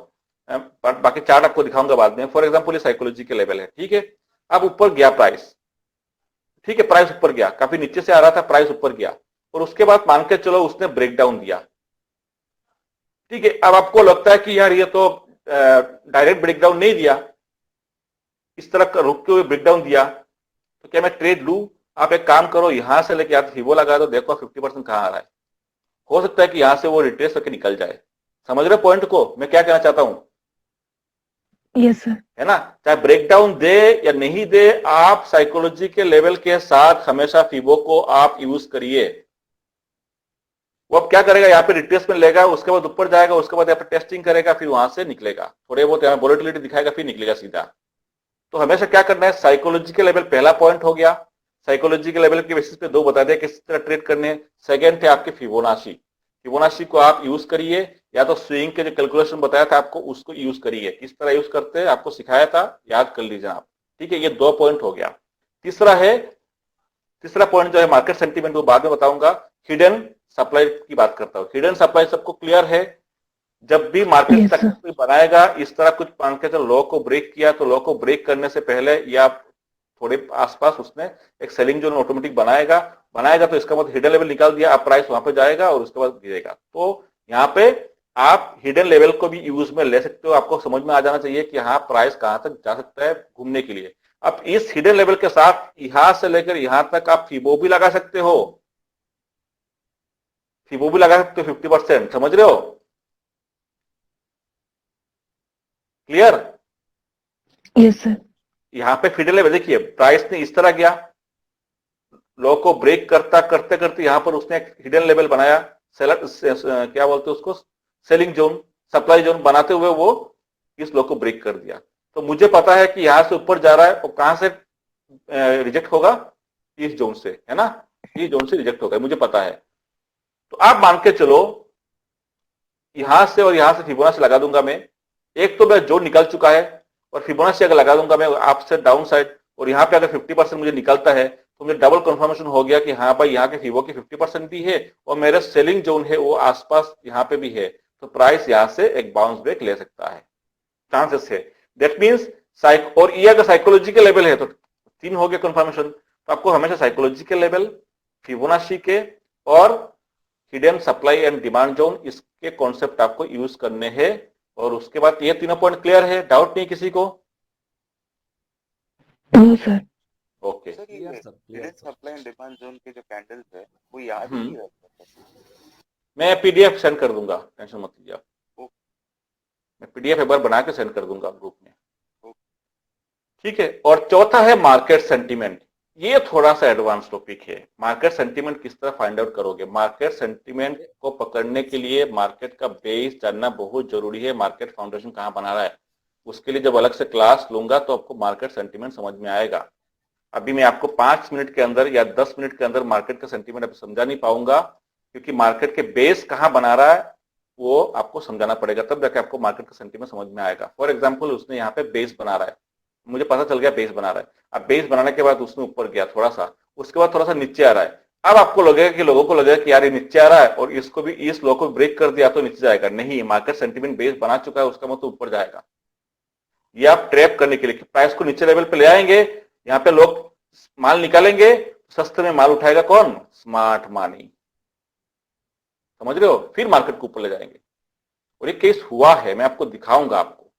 बाकी चार्ट आपको दिखाऊंगा बाद में। फॉर एग्जाम्पल ये साइकोलॉजी के लेवल है, ठीक है। अब ऊपर गया प्राइस, ठीक है, प्राइस ऊपर गया, काफी नीचे से आ रहा था, प्राइस ऊपर गया, और उसके बाद मान के चलो उसने ब्रेकडाउन दिया, ठीक है। अब आपको लगता है कि यार ये तो डायरेक्ट ब्रेकडाउन नहीं दिया, इस तरह रुक के हुए ब्रेकडाउन दिया, तो क्या मैं ट्रेड लूं? आप एक काम करो, यहां से लेके आप फिबो लगा दो, देखो 50% कहां आ रहा है, हो सकता है कि यहां से वो रिट्रेस करके निकल जाए। समझ रहे पॉइंट को मैं क्या कहना चाहता हूं? Yes sir. है ना, चाहे ब्रेकडाउन दे या नहीं दे, आप साइकोलॉजी के लेवल के साथ हमेशा फिबो को आप यूज करिए। वो अब क्या करेगा, यहाँ पे रिट्रेसमेंट लेगा, उसके बाद ऊपर जाएगा, उसके बाद यहाँ पे टेस्टिंग करेगा, फिर वहां से निकलेगा, थोड़े बहुत यहाँ वोलेटिलिटी दिखाएगा, फिर निकलेगा सीधा। तो हमेशा क्या करना है, साइकोलॉजी के लेवल पहला पॉइंट हो गया, साइकोलॉजी के लेवल के बेसिस पे 2 बता दिया किस तरह ट्रेड करने। सेकेंड थे आपके फिबोनाची, फिबोनाची को आप यूज करिए, या तो स्विंग के जो कैलकुलेशन बताया था आपको उसको यूज करिए। किस तरह यूज करते हैं आपको सिखाया था, याद कर लीजिए आप। ठीक है, ये 2 पॉइंट हो गया। तीसरा पॉइंट जो है मार्केट सेंटीमेंट, वो बाद में बताऊंगा। हिडन सप्लाई की बात करता हूं। हिडन सप्लाई सबको क्लियर है, जब भी मार्केट सक्सेसफुल बनाएगा, इस तरह कुछ मान के चलो लो को ब्रेक किया, तो लो को ब्रेक करने से पहले या थोड़े आसपास उसने एक सेलिंग जोन ऑटोमेटिक बनाएगा, तो इसका मतलब हिडन लेवल निकाल दिया, अब प्राइस वहां पे जाएगा और उसके बाद गिरेगा। तो यहाँ पे आप हिडन लेवल को भी यूज में ले सकते हो। आपको समझ में आ जाना चाहिए कि हाँ प्राइस कहां तक जा सकता है घूमने के लिए। अब इस हिडन लेवल के साथ यहां से लेकर यहां तक आप फिबो भी लगा सकते हो, फिबो भी लगा सकते हो 50%, समझ रहे हो। क्लियर? Yes sir. यहाँ पे फीडर लेवल देखिए, प्राइस ने इस तरह गया, लो को ब्रेक करता करते करते यहां पर उसने एक हिडन लेवल बनाया, सेलर क्या बोलते हैं उसको, सेलिंग जोन, सप्लाई जोन बनाते हुए वो इस लो को ब्रेक कर दिया। तो मुझे पता है कि यहां से ऊपर जा रहा है और कहां से रिजेक्ट होगा, इस जोन से, है ना, इस जोन से रिजेक्ट होगा, मुझे पता है। तो आप मान के चलो यहां से और यहां से फिबोनाची लगा दूंगा मैं, एक तो मैं जोन निकल चुका है, और फिबोनाची अगर लगा दूंगा मैं आपसे डाउन साइड, और यहाँ पे अगर 50% मुझे निकलता है तो मुझे डबल कंफर्मेशन हो गया कि हाँ भाई यहाँ के फिबो की 50% भी है और मेरा सेलिंग जोन है वो आसपास यहाँ पे भी है, तो प्राइस यहाँ से एक बाउंस बैक ले सकता है, चांसेस है। दैट मीन्स और ये अगर साइकोलॉजिकल लेवल है तो 3 हो गया कंफर्मेशन। तो आपको हमेशा साइकोलॉजिकल लेवल, फिबोनाची के और hidden supply and demand zone, इसके कॉन्सेप्ट आपको यूज करने हैं। और उसके बाद ये तीनों पॉइंट क्लियर है, डाउट नहीं किसी को? No sir. ओके। सर ये hidden supply and demand zone के जो कैंडल्स है वो याद हम्म। नहीं रहता सर। मैं पीडीएफ सेंड कर दूंगा, टेंशन मत लीजिए आप, ओके। मैं पीडीएफ एक बार बना के सेंड कर दूंगा ग्रुप में, ओके। ठीक है। और चौथा है मार्केट सेंटीमेंट। ये थोड़ा सा एडवांस टॉपिक है, मार्केट सेंटीमेंट किस तरह फाइंड आउट करोगे। मार्केट सेंटीमेंट को पकड़ने के लिए मार्केट का बेस जानना बहुत जरूरी है, मार्केट फाउंडेशन कहां बना रहा है। उसके लिए जब अलग से क्लास लूंगा तो आपको मार्केट सेंटीमेंट समझ में आएगा। अभी मैं आपको 5 मिनट के अंदर या 10 मिनट के अंदर मार्केट का सेंटीमेंट अभी समझा नहीं पाऊंगा, क्योंकि मार्केट के बेस कहां बना रहा है वो आपको समझाना पड़ेगा, तब जाके आपको मार्केट का सेंटीमेंट समझ में आएगा। फॉर एग्जाम्पल उसने यहाँ पे बेस बना रहा है, मुझे पता चल गया बेस बना रहा है। अब बेस बनाने के बाद उसने ऊपर गया थोड़ा सा, उसके बाद थोड़ा सा नीचे आ रहा है। अब आपको लगेगा कि लोगों को लगेगा कि यार ये नीचे आ रहा है और इसको भी, इस लो को ब्रेक कर दिया तो नीचे जाएगा। नहीं, मार्केट सेंटीमेंट बेस बना चुका है, उसका मतलब ऊपर जाएगा। ये आप ट्रैप करने के लिए कि प्राइस को नीचे लेवल पे ले आएंगे, यहाँ पे लोग माल निकालेंगे, सस्ते में माल उठाएगा कौन, स्मार्ट मनी, समझ रहे हो, फिर मार्केट को ऊपर ले जाएंगे। और ये केस हुआ है, मैं आपको दिखाऊंगा आपको,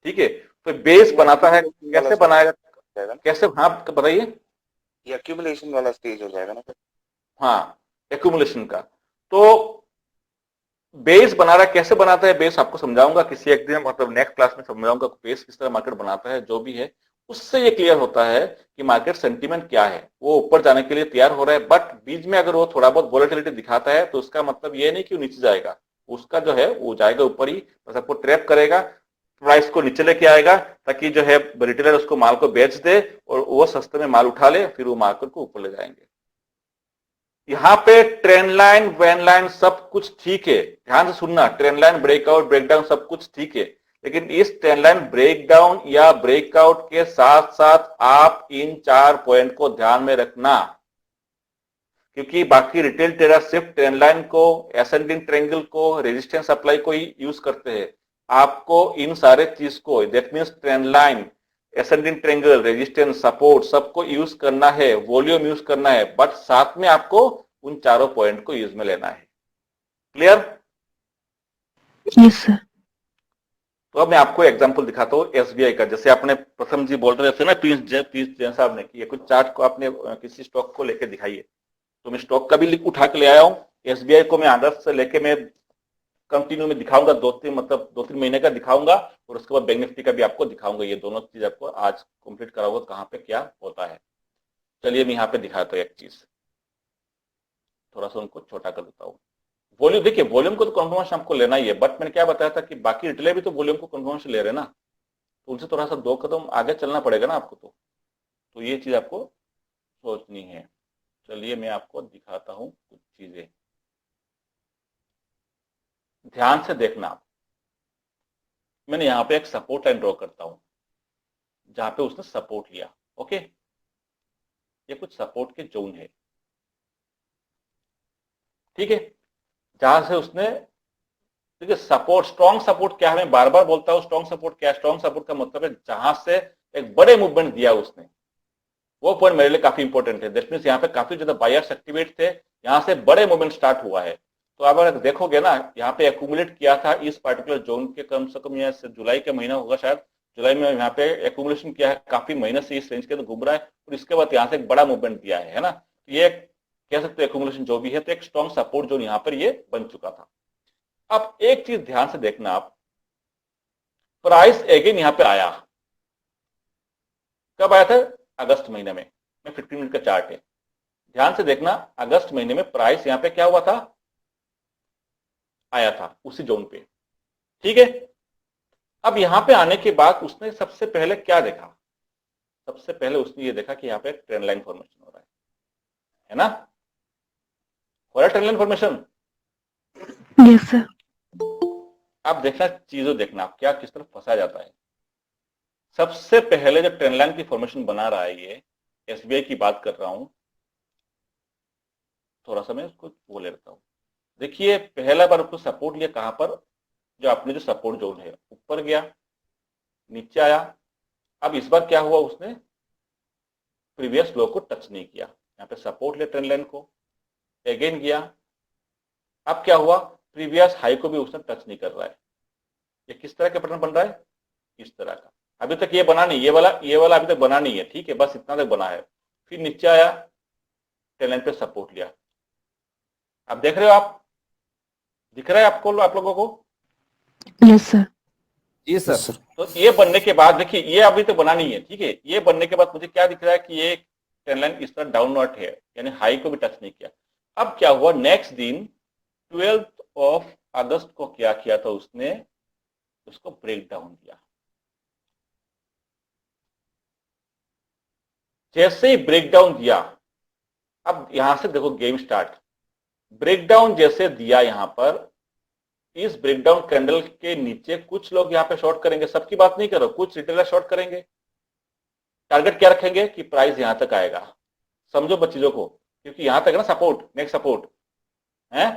ठीक है। तो बेस बनाता है, कैसे बनाएगा, कैसे, हाँ बताइए। ये एक्यूमुलेशन वाला स्टेज हो जाएगा ना सर? हाँ, एक्यूमुलेशन का। तो बेस बना रहा है, कैसे बनाता है बेस आपको समझाऊंगा किसी एक दिन, मतलब नेक्स्ट क्लास में समझाऊंगा बेस किस तरह मार्केट बनाता है। जो भी है उससे ये क्लियर होता है कि मार्केट सेंटीमेंट क्या है, वो ऊपर जाने के लिए तैयार हो रहा है, बट बीच में अगर वो थोड़ा बहुत वोलेटिलिटी दिखाता है तो उसका मतलब ये नहीं कि वो नीचे जाएगा, उसका जो है वो जाएगा ऊपर ही, बस आपको ट्रैप करेगा, प्राइस को नीचे लेके आएगा ताकि जो है रिटेलर उसको माल को बेच दे और वो सस्ते में माल उठा ले, फिर वो मार्केट को ऊपर ले जाएंगे। यहां पे ट्रेंड लाइन, वैन लाइन सब कुछ ठीक है, ध्यान से सुनना, ट्रेंड लाइन, ब्रेकआउट, ब्रेकडाउन सब कुछ ठीक है, लेकिन इस ट्रेंड लाइन ब्रेकडाउन या ब्रेकआउट के साथ साथ आप इन 4 पॉइंट को ध्यान में रखना, क्योंकि बाकी रिटेल ट्रेडर सिर्फ ट्रेंड लाइन को, एसेंडिंग ट्रायंगल को, रेजिस्टेंस सप्लाई को ही यूज करते हैं। आपको इन सारे चीज को, that means trend line, ascending triangle, resistance, support सबको यूज करना है, वॉल्यूम यूज करना है, बट साथ में आपको उन चारों पॉइंट को यूज में लेना है। क्लियर? Yes sir. तो अब मैं आपको एग्जांपल दिखाता हूँ एसबीआई का। जैसे आपने प्रथम जी बोल रहे थे ना, प्रिंस जैन साहब ने, कि ये कुछ चार्ट को आपने किसी स्टॉक को लेके दिखाइए, तो मैं स्टॉक का भी लिंक उठा के ले आया हूँ। एसबीआई को मैं आदर्श से लेके मैं कंटिन्यू में दिखाऊंगा, 2-3 महीने का दिखाऊंगा, और उसके बाद बैंक निफ्टी का भी आपको दिखाऊंगा। ये दोनों चीज आपको आज कंप्लीट कराऊंगा कहाँ पे क्या होता है। चलिए मैं यहाँ पे दिखाता हूँ एक चीज, थोड़ा सा उनको छोटा कर देता हूँ। वॉल्यूम देखिए, वॉल्यूम को तो कंफर्मेशन आपको लेना ही है, बट मैंने क्या बताया था कि बाकी रिटेलर भी तो वॉल्यूम को कंफर्मेशन ले रहे हैं ना, तो उनसे थोड़ा सा 2 कदम आगे चलना पड़ेगा ना आपको। तो ये चीज आपको सोचनी है। चलिए मैं आपको दिखाता हूं कुछ चीजें, ध्यान से देखना आप। मैंने यहां पे एक सपोर्ट लाइन ड्रॉ करता हूं, जहां पे उसने सपोर्ट लिया, ओके, ये कुछ सपोर्ट के जोन है, ठीक है, जहां से उसने, देखिए सपोर्ट, स्ट्रॉन्ग सपोर्ट क्या है, मैं बार बार बोलता हूं स्ट्रॉन्ग सपोर्ट क्या है। स्ट्रॉन्ग सपोर्ट का मतलब है जहां से एक बड़े मूवमेंट दिया उसने, वो पॉइंट मेरे लिए काफी इंपॉर्टेंट है। दैट मींस यहाँ पे काफी ज्यादा बायर्स एक्टिवेट थे, यहाँ से बड़े मूवमेंट स्टार्ट हुआ है। तो अब अगर देखोगे ना, यहाँ पे एक्यूमुलेट किया था इस पर्टिकुलर जोन के, कम से कम यह जुलाई का महीना होगा शायद, जुलाई में यहाँ पे एक्यूमुलेशन किया है, काफी महीने से इस रेंज के अंदर घूम रहा है, और इसके बाद यहाँ से एक बड़ा मूवमेंट दिया है ना, तो ये कह सकते हो एक्यूमुलेशन जो भी है, तो एक स्ट्रॉन्ग सपोर्ट जोन यहाँ पर ये बन चुका था। अब एक चीज ध्यान से देखना आप, प्राइस अगेन यहां पे आया। कब आया था? अगस्त महीने में। 15 मिनट का चार्ट है, ध्यान से देखना। अगस्त महीने में प्राइस यहां पे क्या हुआ था? आया था उसी जोन पे, ठीक है। अब यहां पे आने के बाद उसने सबसे पहले क्या देखा? सबसे पहले उसने ये देखा कि यहां पे ट्रेंड लाइन फॉर्मेशन हो रहा है ना? हो रहा है trend line formation. Yes, sir. आप देखना, चीजों देखना आप क्या किस तरह फंसा जाता है। सबसे पहले जो ट्रेंड लाइन की फॉर्मेशन बना रहा है, ये एसबीआई की बात कर रहा हूं, थोड़ा सा मैं उसको वो ले लेता हूं। देखिए, पहला बार उसको सपोर्ट लिया कहां पर? जो आपने जो सपोर्ट जोन है, ऊपर गया, नीचे आया। अब इस बार क्या हुआ? उसने प्रीवियस लो को टच नहीं किया। यहाँ पे सपोर्ट लिया ट्रेंड लाइन को, अगेन गया। अब क्या हुआ? प्रीवियस हाई को भी उसने टच नहीं कर रहा है। ये किस तरह का पैटर्न बन रहा है? इस तरह का। अभी तक ये बना नहीं, ये वाला अभी तक बना नहीं है, ठीक है, बस इतना तक बना है। फिर नीचे आया, ट्रेंड लाइन पे सपोर्ट लिया। आप देख रहे हो, आप दिख रहा है आपको, आप लोगों को? Yes, sir. जी सर। तो ये बनने के बाद देखिए, ये अभी तो बना नहीं है, ठीक है। ये बनने के बाद मुझे क्या दिख रहा है कि ये ट्रेंड लाइन इस तरह डाउनवर्ड है, यानी हाई को भी टच नहीं किया। अब क्या हुआ? नेक्स्ट दिन 12 अगस्त को क्या किया था उसने? उसको ब्रेक डाउन दिया। जैसे ही ब्रेक डाउन दिया, अब यहां से देखो गेम स्टार्ट। ब्रेक डाउन जैसे दिया यहां पर, इस ब्रेकडाउन कैंडल के नीचे कुछ लोग यहां पे शॉर्ट करेंगे, सबकी बात नहीं करो, कुछ रिटेलर शॉर्ट करेंगे। टारगेट क्या रखेंगे कि प्राइस यहां तक आएगा। समझो चीजों को, क्योंकि यहां तक है ना सपोर्ट, नेक्स्ट सपोर्ट है।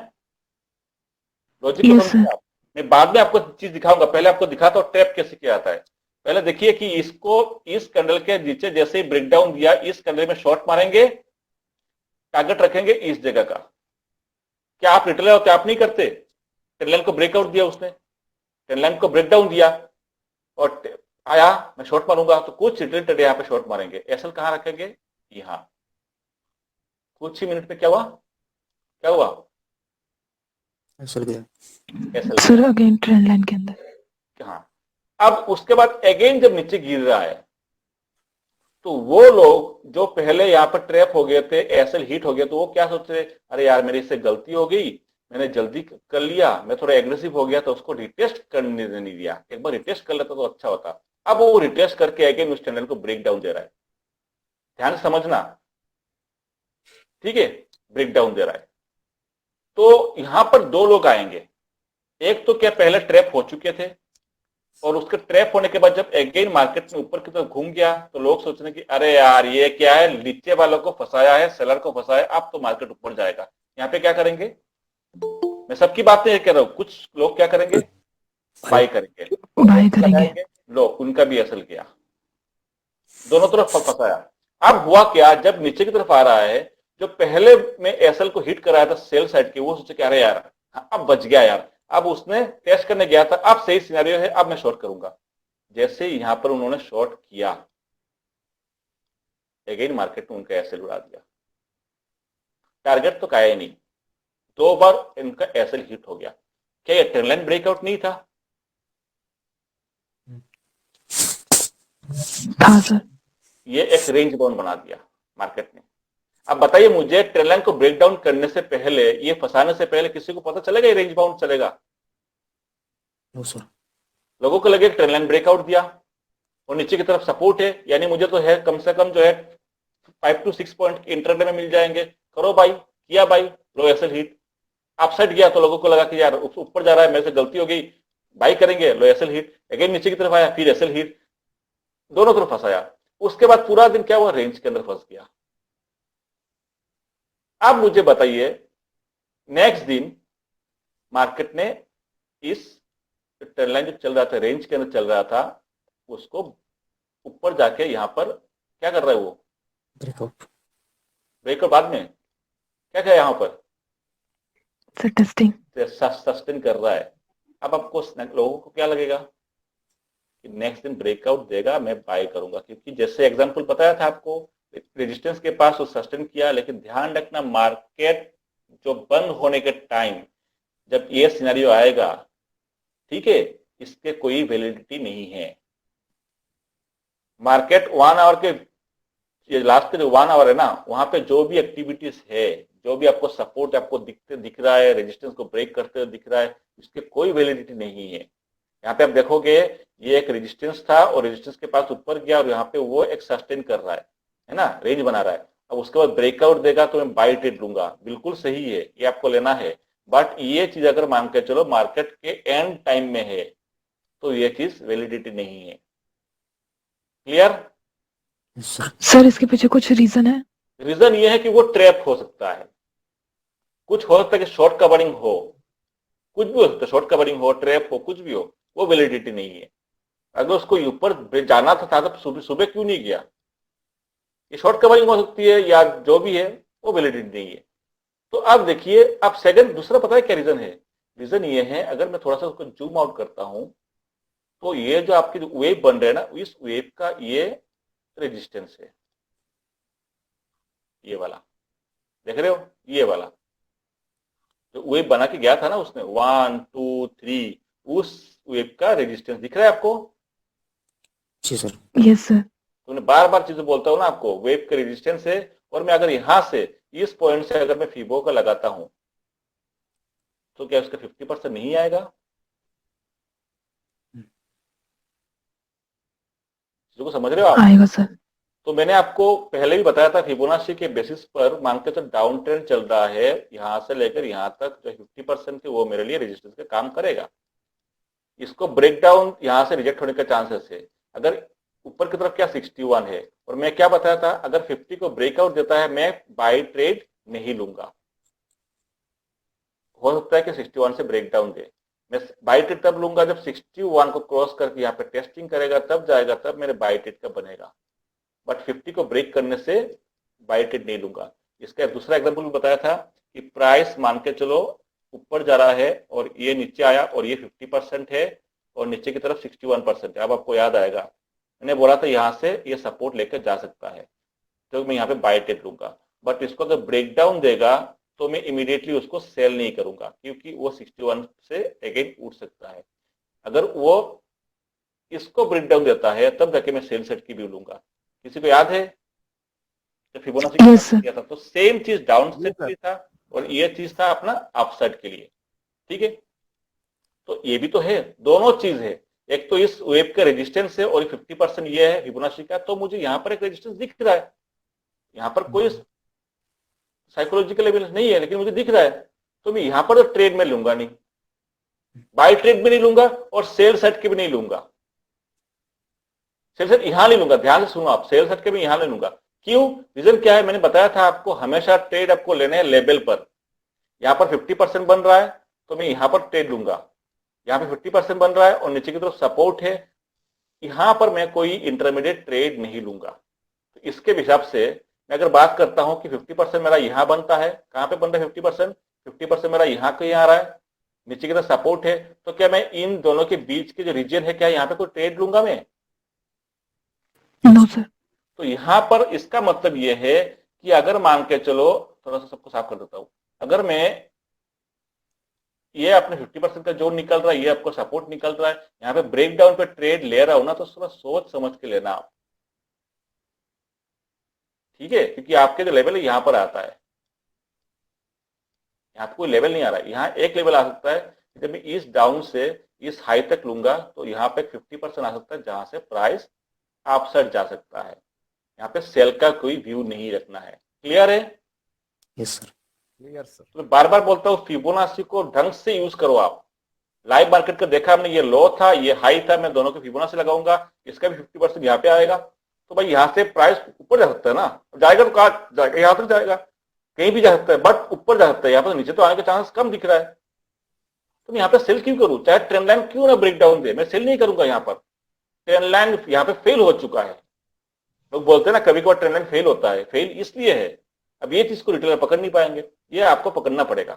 लॉजिक को Yes, समझिए sir. आप। मैं बाद में आपको चीज दिखाऊंगा, पहले आपको दिखाता हूं ट्रैप कैसे किया जाता है। पहले देखिए कि इसको, इस कैंडल के नीचे जैसे ही ब्रेकडाउन दिया, इस कैंडल में शॉर्ट मारेंगे, टारगेट रखेंगे इस जगह का। क्या आप रिटेलर हो? क्या आप नहीं करते? ट्रेंड लाइन को ब्रेकआउट दिया उसने, ट्रेंड लाइन को ब्रेकडाउन दिया और आया, मैं शॉर्ट मारूंगा, तो कुछ रिटेलर ट्रेडर यहां पे शॉर्ट मारेंगे। एसएल कहां रखेंगे? यहां। कुछ ही मिनट में क्या हुआ? क्या हुआ? एसएल गया। SL Sir, again trend line के अंदर. कहां? अब उसके बाद अगेन जब नीचे गिर रहा है, तो वो लोग जो पहले यहां पर ट्रैप हो गए थे, एसएल हिट हो गया, तो वो क्या सोच रहे? अरे यार, मेरी इससे गलती हो गई, मैंने जल्दी कर लिया, मैं थोड़ा एग्रेसिव हो गया, तो उसको रिटेस्ट करने नहीं दिया। एक बार रिटेस्ट कर लेता तो अच्छा होता। अब वो रिटेस्ट करके अगेन उस चैनल को ब्रेक डाउन दे रहा है। ध्यान से समझना, ठीक है, ब्रेक डाउन दे रहा है। तो यहां पर दो लोग आएंगे। एक तो क्या पहले ट्रैप हो चुके थे, और उसके ट्रैप होने के बाद जब अगेन मार्केट में ऊपर की तरफ घूम गया, तो लोग सोच रहे कि अरे यार, ये क्या है, नीचे वालों को फंसाया है, सेलर को फंसाया, अब तो मार्केट ऊपर जाएगा। यहाँ पे क्या करेंगे? मैं सबकी बात नहीं कह रहा हूं, कुछ लोग क्या करेंगे? बाई करेंगे, Buy करेंगे. लो उनका भी असल गया, दोनों तरफ फंसाया। अब हुआ क्या? जब नीचे की तरफ आ रहा है, जो पहले में एसएल को हिट कराया था सेल साइड के, वो सोचे कि अरे यार, अब बच गया यार। अब उसने टेस्ट करने गया था, अब सही सिनेरियो है, अब मैं शॉर्ट करूंगा। जैसे ही यहां पर उन्होंने शॉर्ट किया, अगेन मार्केट में उनका एसएल उड़ा दिया। टारगेट तो काया ही नहीं, दो बार इनका एसएल हिट हो गया। क्या ये ट्रेंड लाइन ब्रेकआउट नहीं था? हाँ सर. ये एक रेंज बाउंड बना दिया मार्केट ने। अब बताइए मुझे, ट्रेंड लाइन को ब्रेक डाउन करने से पहले, ये फंसाने से पहले किसी को पता चलेगा ये रेंज बाउंड चलेगा? No sir. लोगों को लगे ट्रेंड लाइन ब्रेकआउट दिया और नीचे की तरफ सपोर्ट है, यानी मुझे तो है कम से कम जो है 5 to 6 पॉइंट इंटरडे में मिल जाएंगे। करो बाई, किया बाई, लो एसएल हिट। अपसाइड गया तो लोगों को लगा कि यार ऊपर जा रहा है, मेरे से गलती हो गई, बाई करेंगे, लो एसएल हिट। अगेन नीचे की तरफ आया, फिर एसएल हिट, दोनों तरफ फंसाया। उसके बाद पूरा दिन क्या हुआ? रेंज के अंदर फंस गया। अब मुझे बताइए, नेक्स्ट दिन मार्केट ने इस ट्रेंड लाइन जो चल रहा था, रेंज के अंदर चल रहा था, उसको ऊपर जाके यहां पर क्या कर रहा है? वो ब्रेकआउट। ब्रेकआउट बाद में क्या क्या यहां पर सर टेस्टिंग. सस्टेन कर रहा है। अब आपको लोगों को क्या लगेगा कि नेक्स्ट दिन ब्रेकआउट देगा, मैं बाय करूंगा, क्योंकि जैसे एग्जांपल बताया था आपको, रेजिस्टेंस के पास वो सस्टेन किया। लेकिन ध्यान रखना, मार्केट जो बंद होने के टाइम जब ये सिनेरियो आएगा, ठीक है, इसके कोई वैलिडिटी नहीं है। मार्केट 1 आवर के, ये लास्ट के जो 1 आवर है ना, वहां पे जो भी एक्टिविटीज है, जो भी आपको सपोर्ट आपको दिख रहा है, रेजिस्टेंस को ब्रेक करते हुए दिख रहा है, इसके कोई वैलिडिटी नहीं है। यहाँ पे आप देखोगे ये एक रेजिस्टेंस था और रेजिस्टेंस के पास ऊपर गया और यहाँ पे वो एक सस्टेन कर रहा है ना, रेंज बना रहा है। अब उसके बाद ब्रेकआउट देगा तो मैं बाई ट्रेड लूंगा, बिल्कुल सही है, ये आपको लेना है। बट ये चीज अगर मान के चलो मार्केट के एंड टाइम में है तो ये चीज वैलिडिटी नहीं है। क्लियर? Yes sir. सर इसके पीछे कुछ रीजन है? रीजन ये है कि वो ट्रैप हो सकता है, कुछ हो सकता है कि शॉर्ट कवरिंग हो, कुछ भी हो सकता है, शॉर्ट कवरिंग हो, ट्रैप हो, कुछ भी हो, वो वैलिडिटी नहीं है। अगर उसको ऊपर जाना था तो सुबह क्यों नहीं गया? ये शॉर्ट कवरिंग हो सकती है या जो भी है, वो वैलिडिटी नहीं है। तो अब देखिए, अब सेकंड दूसरा पता है क्या रीजन है? रीजन ये है, अगर मैं थोड़ा सा उसको जूम आउट करता हूं तो ये जो आपकी जो वेव बन रहे हैं ना, इस वेव का ये रेजिस्टेंस है, ये वाला देख रहे हो, ये वाला जो वेव बना के गया था ना उसने 1 2 3, उस वेव का रेजिस्टेंस दिख रहा है आपको? जी सर। Yes sir. तो मैं बार बार चीजें बोलता हूं ना आपको, वेव का रेजिस्टेंस है। और मैं अगर यहां से इस पॉइंट से अगर मैं फीबो का लगाता हूं तो क्या उसका 50% नहीं आएगा? चीजों को समझ रहे हो आप? आएगा सर। तो मैंने आपको पहले भी बताया था, फिबोनाची के बेसिस पर मान के तो डाउन ट्रेंड चल रहा है, यहां से लेकर यहां तक जो 50% के वो मेरे लिए रेजिस्टेंस का काम करेगा। इसको ब्रेक डाउन यहां से रिजेक्ट होने का चांसेस है। अगर ऊपर की तरफ क्या 61 है, और मैं क्या बताया था, अगर 50 को ब्रेकआउट देता है मैं बाय ट्रेड नहीं लूंगा। हो सकता है कि 61 से ब्रेक डाउन दे, मैं बाय ट्रेड तब लूंगा जब 61 को क्रॉस करके यहाँ पे टेस्टिंग करेगा, तब जाएगा, तब मेरे बाय ट्रेड का बनेगा। बट 50 को ब्रेक करने से बाय ट्रेड नहीं लूंगा। इसका दूसरा एग्जांपल भी बताया था कि प्राइस मान के चलो ऊपर जा रहा है और ये नीचे आया और ये 50% है और नीचे की तरफ 61% है। अब आपको याद आएगा, मैंने बोला था यहां से ये सपोर्ट लेकर जा सकता है, तो मैं यहाँ पे बाय ट्रेड लूंगा। बट इसको अगर ब्रेक डाउन देगा तो मैं इमीडिएटली उसको सेल नहीं करूंगा, क्योंकि वो 61 से अगेन उठ सकता है। अगर वो इसको ब्रेक डाउन देता है तब जाके मैं सेल सेट की भी लूंगा। किसी को याद है जब फिबोनाची किया था? तो सेम चीज डाउन सेट भी था और ये चीज था अपना अपसाइड के लिए। ठीक है, तो ये भी तो है, दोनों चीज है। एक तो इस वेव का रेजिस्टेंस है और 50% ये है फिबोनाची का, तो मुझे यहाँ पर एक रेजिस्टेंस दिख रहा है, यहाँ पर कोई साइकोलॉजिकल एविडेंस नहीं है लेकिन मुझे दिख रहा है, तो मैं यहाँ पर तो ट्रेड में लूंगा नहीं, बाय ट्रेड भी नहीं लूंगा और सेल सेट के भी नहीं लूंगा। सेल सेट यहां नहीं लूंगा, ध्यान से सुनो आप, सेल सेट के भी यहां नहीं लूंगा। क्यों? रीजन क्या है? मैंने बताया था आपको, हमेशा ट्रेड आपको लेने हैं लेवल पर। यहां पर 50% बन रहा है तो मैं यहां पर ट्रेड लूंगा, यहां पे 50% बन रहा है और नीचे की तरफ सपोर्ट है, यहां पर मैं कोई इंटरमीडिएट ट्रेड नहीं लूंगा। तो इसके हिसाब से मैं अगर बात करता हूं कि 50% मेरा यहां बनता है, कहां पे बन रहा है 50% मेरा यहां कहीं आ रहा है, नीचे की तरफ सपोर्ट है, तो क्या मैं इन दोनों के बीच के जो रीजन है, क्या यहाँ पे कोई ट्रेड लूंगा मैं? No sir. तो यहां पर इसका मतलब यह है कि अगर मान के चलो, थोड़ा सा सबको साफ कर देता हूं, अगर मैं ये अपने 50% का जोन निकल रहा है, ये आपको सपोर्ट निकल रहा है, यहाँ पे ब्रेक डाउन पे ट्रेड ले रहा हूं ना, तो थोड़ा सोच समझ के लेना आप। ठीक है, क्योंकि आपके जो लेवल है यहां पर आता है, यहाँ पे कोई लेवल नहीं आ रहा है। यहाँ एक लेवल आ सकता है, जब मैं इस डाउन से इस हाई तक लूंगा तो यहाँ पे 50% आ सकता है, जहां से प्राइस अपसाइड जा सकता है। यहाँ पे सेल का कोई व्यू नहीं रखना है। क्लियर है? Yes sir. Clear sir. तो बार बार बोलता हूँ, फिबोनाची को ढंग से यूज करो आप। लाइव मार्केट का देखा हमने, ये लो था ये हाई था, मैं दोनों के फिबोनाची लगाऊंगा, इसका भी 50% यहाँ पे आएगा, तो भाई यहाँ से प्राइस ऊपर जा सकता है ना, जाएगा तो कहा जाएगा, यहाँ तक जाएगा, कहीं भी जा सकता है, बट ऊपर जा सकता है, यहाँ पर नीचे तो आने का चांस कम दिख रहा है, तो मैं यहाँ पे सेल क्यों करूं? चाहे ट्रेंड लाइन क्यों ना ब्रेक डाउन दे, मैं सेल नहीं करूंगा। यहाँ पर ट्रेंड लाइन यहाँ पे फेल हो चुका है। लोग बोलते हैं ना कभी कभार ट्रेंड लाइन फेल होता है, फेल इसलिए है, अब ये चीज को रिटेलर पकड़ नहीं पाएंगे, ये आपको पकड़ना पड़ेगा।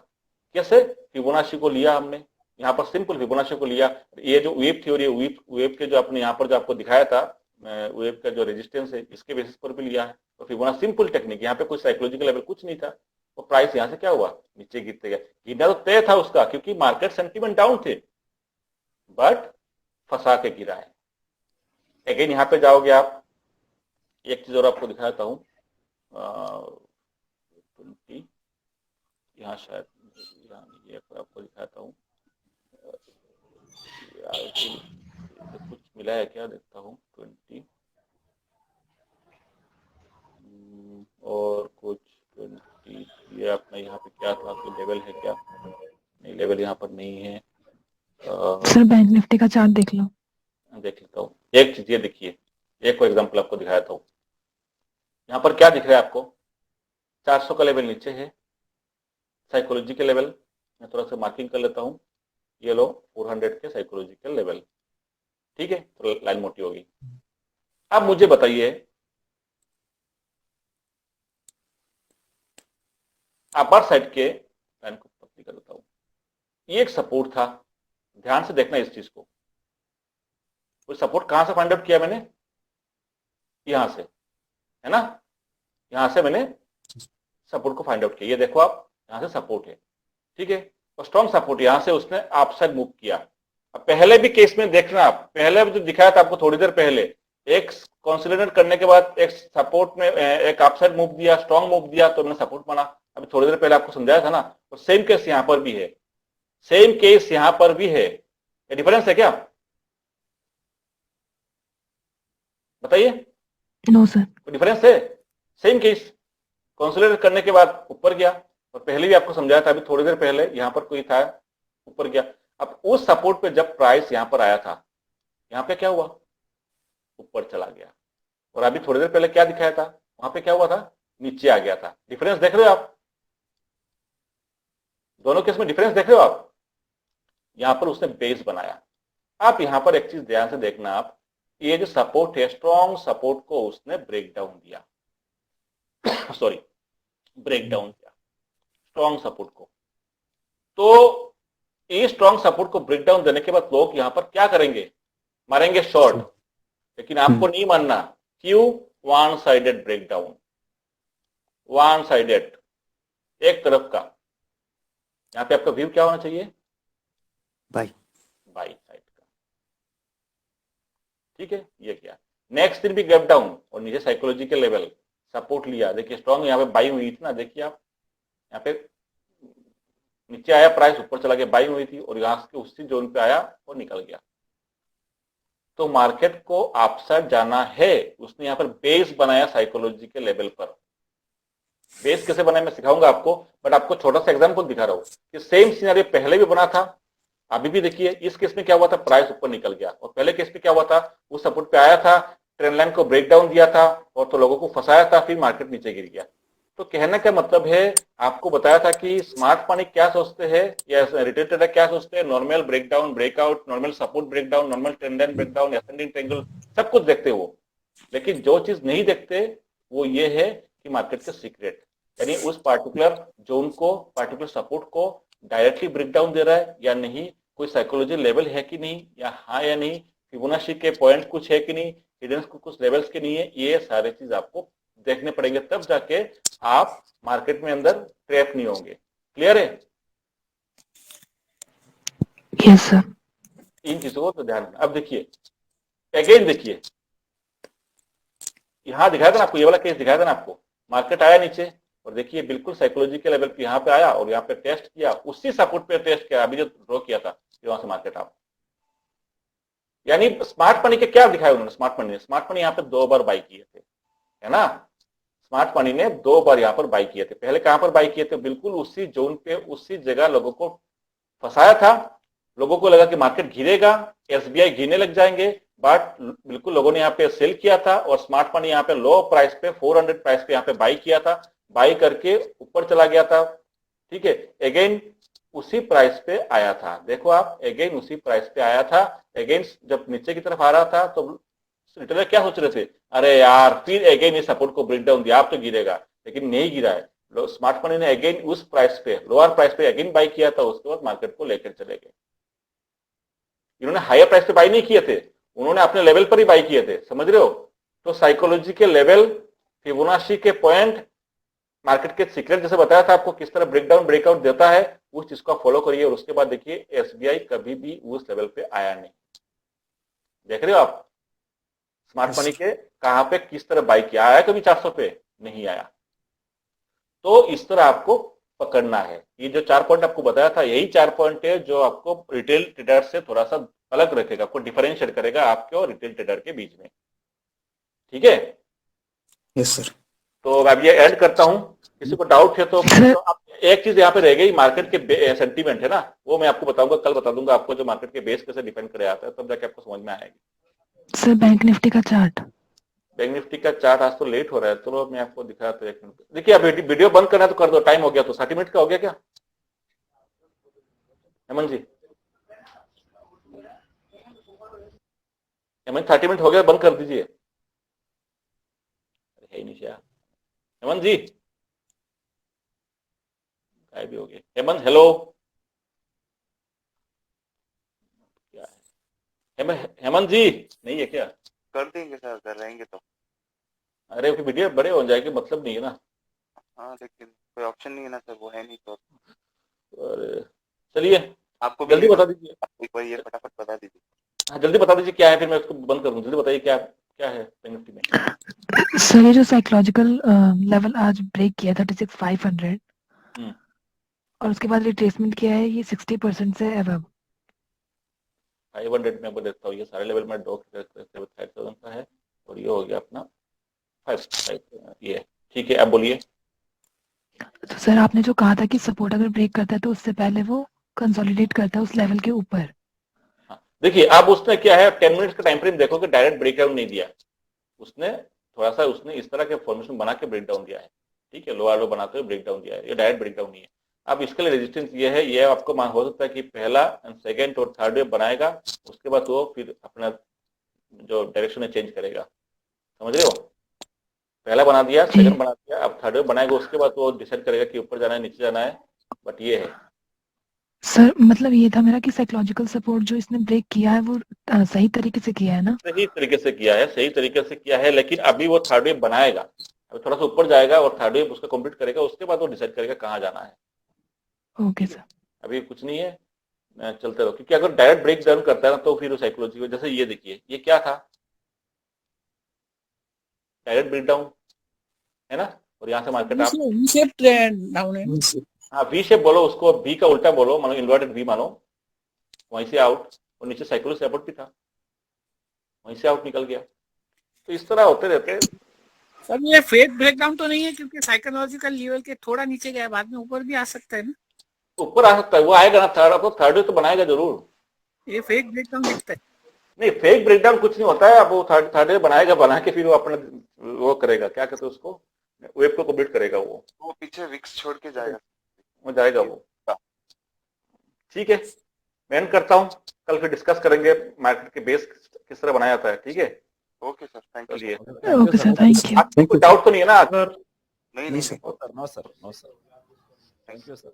कैसे? फिबोनाची को लिया हमने, यहाँ पर सिंपल फिबोनाची को लिया, ये जो वेव थ्योरी, वेव के जो अपने यहाँ पर जो आपको दिखाया था, वेव का जो रेजिस्टेंस है, इसके बेसिस पर भी लिया है। तो फिबोनाची सिंपल टेक्निक, यहाँ पे कोई साइकोलॉजिकल लेवल कुछ नहीं था, और प्राइस यहाँ से क्या हुआ, नीचे गिरते गया। गिरना तो तय था उसका, क्योंकि मार्केट सेंटीमेंट डाउन थे, बट फंसा के गिरा है। अगेन यहाँ पे जाओगे आप, एक चीज और आपको दिखाता हूँ, 20, यहाँ शायद यहाँ नहीं, ये आपको दिखाता हूँ, कुछ मिला है क्या, देखता हूँ 20 और कुछ 20, ये अपना यहाँ पे क्या था, कोई लेवल है क्या, नहीं लेवल यहाँ पर नहीं है। सर बैंक निफ्टी का चार्ट देख लो। देख लेता हूँ, एक चीज ये देखिए, एक को एग्जांपल आपको दिखाता हूँ। यहाँ पर क्या दिख रहा है आपको, 400 का लेवल नीचे है, साइकोलॉजिकल लेवल, मैं थोड़ा सा मार्किंग कर लेता हूँ, ये लो 400 के साइकोलॉजिकल लेवल, ठीक है, तो लाइन मोटी होगी। अब मुझे बताइए, अपर साइड के लाइन को पतली कर देता हूँ, ये एक सपोर्ट था, ध्यान से देखना इस चीज को, वो सपोर्ट कहां से फाइंड आउट किया मैंने, यहां से, है ना, यहां से मैंने सपोर्ट को फाइंड आउट किया, ये देखो आप, यहां से सपोर्ट है, ठीक है, और स्ट्रॉन्ग सपोर्ट, यहां से उसने अपसाइड मूव किया। अब पहले भी केस में देखना आप, पहले भी जो दिखाया था आपको थोड़ी देर पहले, एक कंसोलिडेट करने के बाद एक सपोर्ट में एक अपसाइड मूव दिया, स्ट्रॉन्ग मूव दिया, तो मैंने सपोर्ट बना। अभी थोड़ी देर पहले आपको समझाया था ना, तो सेम केस यहां पर भी है, सेम केस यहां पर भी है, ये डिफरेंस है क्या, बताइए। No sir. कोई डिफरेंस है, सेम केस, कंसोलिडेट करने के बाद ऊपर गया, और पहले भी आपको समझाया था, अभी थोड़ी देर पहले यहां पर कोई था, ऊपर गया। अब उस सपोर्ट पे जब प्राइस यहां पर आया था, यहां पे क्या हुआ, ऊपर चला गया, और अभी थोड़ी देर पहले क्या दिखाया था, वहां पे क्या हुआ था, नीचे आ गया था। डिफरेंस देख रहे हो आप, दोनों केस में डिफरेंस देख रहे हो आप, यहां पर उसने बेस बनाया। आप यहां पर एक चीज ध्यान से देखना आप, ये जो सपोर्ट है, स्ट्रॉन्ग सपोर्ट को उसने ब्रेक डाउन दिया सॉरी, ब्रेक डाउन किया स्ट्रॉन्ग सपोर्ट को। तो ये स्ट्रॉन्ग सपोर्ट को ब्रेक डाउन देने के बाद लोग यहां पर क्या करेंगे, मारेंगे शॉर्ट, लेकिन आपको नहीं मानना, क्यों, one sided break down, one sided, एक तरफ का। यहां पे आपका व्यू क्या होना चाहिए, बाय बाई साइड का, ठीक है। ये क्या, नेक्स्ट दिन भी गैप डाउन और नीचे साइकोलॉजिकल लेवल सपोर्ट लिया, देखिए स्ट्रॉन्ग यहाँ पे बाई हुई थी ना, देखिए आप यहाँ पे नीचे आया प्राइस, ऊपर चला गया, बाई हुई थी, और यहां से उसी जोन पे आया और निकल गया। तो मार्केट को अपसाइड जाना है, उसने यहाँ पर बेस बनाया साइकोलॉजिकल लेवल पर। बेस कैसे बनाया मैं सिखाऊंगा आपको, बट आपको छोटा सा एग्जांपल दिखा रहा हूं कि सेम सिनेरियो पहले भी बना था, अभी भी देखिए। इस केस में क्या हुआ था, प्राइस ऊपर निकल गया, और पहले केस में क्या हुआ था, वो सपोर्ट पे आया था, ट्रेंड लाइन को ब्रेक डाउन दिया था, और तो लोगों को फंसाया था, फिर मार्केट नीचे गिर गया। तो कहने का मतलब है, आपको बताया था कि स्मार्ट मनी क्या सोचते हैं, या रिटेल ट्रेडर क्या सोचते हैं, normal breakdown, breakout, normal support breakdown, normal trend line breakdown, ascending triangle, सब कुछ देखते हो। लेकिन जो चीज नहीं देखते वो ये है कि मार्केट के सीक्रेट, यानी उस पार्टिकुलर जोन को, पार्टिकुलर सपोर्ट को डायरेक्टली ब्रेकडाउन दे रहा है या नहीं, कोई साइकोलॉजी लेवल है कि नहीं, या हाँ या नहीं, फिबोनाची के पॉइंट कुछ है कि नहीं, हिडन कुछ लेवल्स के नहीं है, ये सारे चीज आपको देखने पड़ेंगे, तब जाके आप मार्केट में अंदर ट्रैप नहीं होंगे। क्लियर है, यस सर। इन चीजों को तो ध्यान रखना। अब देखिए अगेन, देखिए यहां दिखाया था ना आपको, ये वाला केस दिखाया था ना आपको, मार्केट आया नीचे, और देखिए बिल्कुल साइकोलॉजी के लेवल पे यहाँ पे आया, और यहाँ पे टेस्ट किया, उसी सपोर्ट पे टेस्ट किया, अभी जो ड्रॉ किया था, वहां से मार्केट आप, यानी स्मार्ट मनी के क्या दिखाया उन्होंने, स्मार्ट मनी ने, स्मार्ट मनी यहाँ पे 2 बार बाई किए थे, है ना, स्मार्ट मनी ने 2 बार यहाँ पर बाई किए थे। पहले कहां पर बाई किए थे, बिल्कुल उसी जोन पे, उसी जगह लोगों को फंसाया था, लोगों को लगा कि मार्केट गिरेगा, एसबीआई गिरने लग जाएंगे, बट बिल्कुल लोगों ने यहाँ पे सेल किया था, और स्मार्ट मनी यहाँ पे लो प्राइस पे 400 प्राइस पे यहाँ पे बाई किया था, बाई करके ऊपर चला गया था, ठीक है। अगेन उसी प्राइस पे आया था, देखो आप, अगेन उसी प्राइस पे आया था, अगेन जब नीचे की तरफ आ रहा था तो रिटेलर क्या सोच रहे थे, अरे यार फिर अगेन इस सपोर्ट को ब्रेक डाउन दिया, आप तो गिरेगा, लेकिन नहीं गिरा है। स्मार्ट मनी ने अगेन उस प्राइस पे, लोअर प्राइस पे अगेन बाई किया था, उसके बाद मार्केट को लेकर चले गए। इन्होंने हायर प्राइस पे बाई नहीं किए थे, उन्होंने अपने लेवल पर ही बाई किए थे, समझ रहे हो। तो साइकोलॉजी के लेवल, फिबोनाची के पॉइंट, मार्केट के सीक्रेट जैसे बताया था आपको, किस तरह ब्रेकडाउन ब्रेकआउट देता है, उस चीज को फॉलो करिए, और उसके बाद देखिए एसबीआई कभी भी उस लेवल पे आया नहीं, देख रहे हो आप स्मार्ट मनी के कहां पे किस तरह बाई किया, आया कभी 400 पे? नहीं आया। तो इस तरह आपको पकड़ना है। ये जो 4 पॉइंट आपको बताया था, यही 4 पॉइंट है जो आपको रिटेल ट्रेडर से थोड़ा सा अलग रखेगा, आपको डिफरेंशिएट करेगा आपके और रिटेल ट्रेडर के बीच में। ठीक है, यस सर। तो अब ये ऐड करता हूं, किसी को डाउट है तो एक चीज यहाँ पे रह गई, मार्केट के सेंटीमेंट है ना, वो मैं आपको बताऊंगा, कल बता दूंगा आपको, जो मार्केट के बेस कैसे डिपेंड करे आता है, तब जाके आपको समझ में आएगी। सर बैंक निफ्टी का चार्ट। बैंक निफ्टी का चार्ट आज तो लेट हो रहा है, चलो मैं आपको दिखाता हूँ 1 मिनट। देखिए आप वीडियो बंद करना है तो कर दो, टाइम हो गया तो 60 मिनट का हो गया क्या हेमंत जी? हेमंत 30 मिनट हो गया, बंद कर दीजिए। है ही नहीं यार हेमंत जी, गायब भी हो गए। हेमंत हेलो, क्या है हेमंत जी, नहीं है क्या? कर देंगे सर, अगर रहेंगे तो। अरे वीडियो बड़े हो जाएंगे, मतलब नहीं है ना। हाँ लेकिन कोई ऑप्शन नहीं है ना सर, वो है नहीं तो। अरे चलिए आपको भी जल्दी बता दीजिए। एक बार ये फटाफट बता दीजिए। हाँ जल्दी बता दीजिए क्या है, फिर मैं उसको बंद कर दूं। जल्दी बताइए क्या क्या है बैंक निफ्टी में। सर ये जो साइकोलॉजिकल लेवल आज ब्रेक किया 36,500 हम्म, और उसके बाद रिट्रेसमेंट किया है, ये 60% से अबव। 500 में देता हूँ, ये सारे लेवल में 5,000 का है और ये हो गया अपना 5 ये। ठीक है, अब बोलिए। तो सर आपने जो कहा था कि सपोर्ट अगर ब्रेक करता है तो उससे पहले वो कंसोलिडेट करता है उस लेवल के ऊपर। हाँ देखिए, अब उसने क्या है, 10 मिनट का टाइम फ्रेम देखो कि डायरेक्ट ब्रेकडाउन नहीं दिया उसने, थोड़ा सा उसने इस तरह के फॉर्मेशन बना के ब्रेकडाउन दिया है। ठीक है, लोअर लो बनाते हुए ब्रेकडाउन दिया है, ये डायरेक्ट ब्रेकडाउन नहीं है। अब इसके लिए रेजिस्टेंस ये है, ये आपको हो सकता है कि पहला सेकंड और थर्ड वेव बनाएगा, उसके बाद वो फिर अपना जो डायरेक्शन है चेंज करेगा। समझ रहे हो, पहला बना दिया, सेकंड बना दिया, अब थर्ड वेव बनाएगा, उसके बाद वो डिसाइड करेगा कि ऊपर जाना है नीचे जाना है। बट ये है सर मतलब ये था मेरा कि साइकोलॉजिकल सपोर्ट जो इसने ब्रेक किया है वो सही तरीके से किया है ना? सही तरीके से किया है, सही तरीके से किया है, लेकिन अभी वो थर्ड वेव बनाएगा, अभी थोड़ा सा ऊपर जाएगा और थर्ड वेव उसका कंप्लीट करेगा, उसके बाद वो डिसाइड करेगा कहाँ जाना है। Okay sir. अभी कुछ नहीं है, चलते रहो, क्योंकि अगर डायरेक्ट ब्रेक डाउन करता है ना तो फिर वो साइकोलॉजी, जैसे ये देखिए ये क्या था, डायरेक्ट ब्रेक डाउन है ना, और यहाँ से मार्केट आप शेप ट्रेंड डाउन है। हाँ वी शेप बोलो उसको, वी का उल्टा बोलो, मानो इन्वर्टेड वी मानो, वहीं से आउट, और नीचे साइकोलॉजी सपोर्ट भी था, वहीं से आउट निकल गया। तो इस तरह होते रहते हैं। सर ये फेक ब्रेकडाउन तो नहीं है, क्योंकि साइकोलॉजिकल लेवल के थोड़ा नीचे गया, बाद में ऊपर भी आ सकता है ना? ऊपर आ सकता है, वो आएगा ना थर्ड, अब थर्ड तो बनाएगा जरूर। ये फेक ब्रेकडाउन दिखता है। नहीं फेक ब्रेकडाउन कुछ नहीं होता है, अब वो थर्ड बनाएगा, बना के फिर वो अपना वो करेगा, क्या कहते हैं उसको, वेब को कंप्लीट करेगा, वो पीछे विक्स छोड़ के जाएगा। वो जाएगा वो। ठीक है, मैं एंड करता हूँ, कल फिर डिस्कस करेंगे मार्केट के बेस किस तरह बनाया जाता है। ठीक है, ओके सर, थैंक यू। चलिए, ओके सर, थैंक यू। आपको कोई डाउट तो नहीं है ना? नहीं नहीं sir. No sir, no sir, no sir. Thank you sir.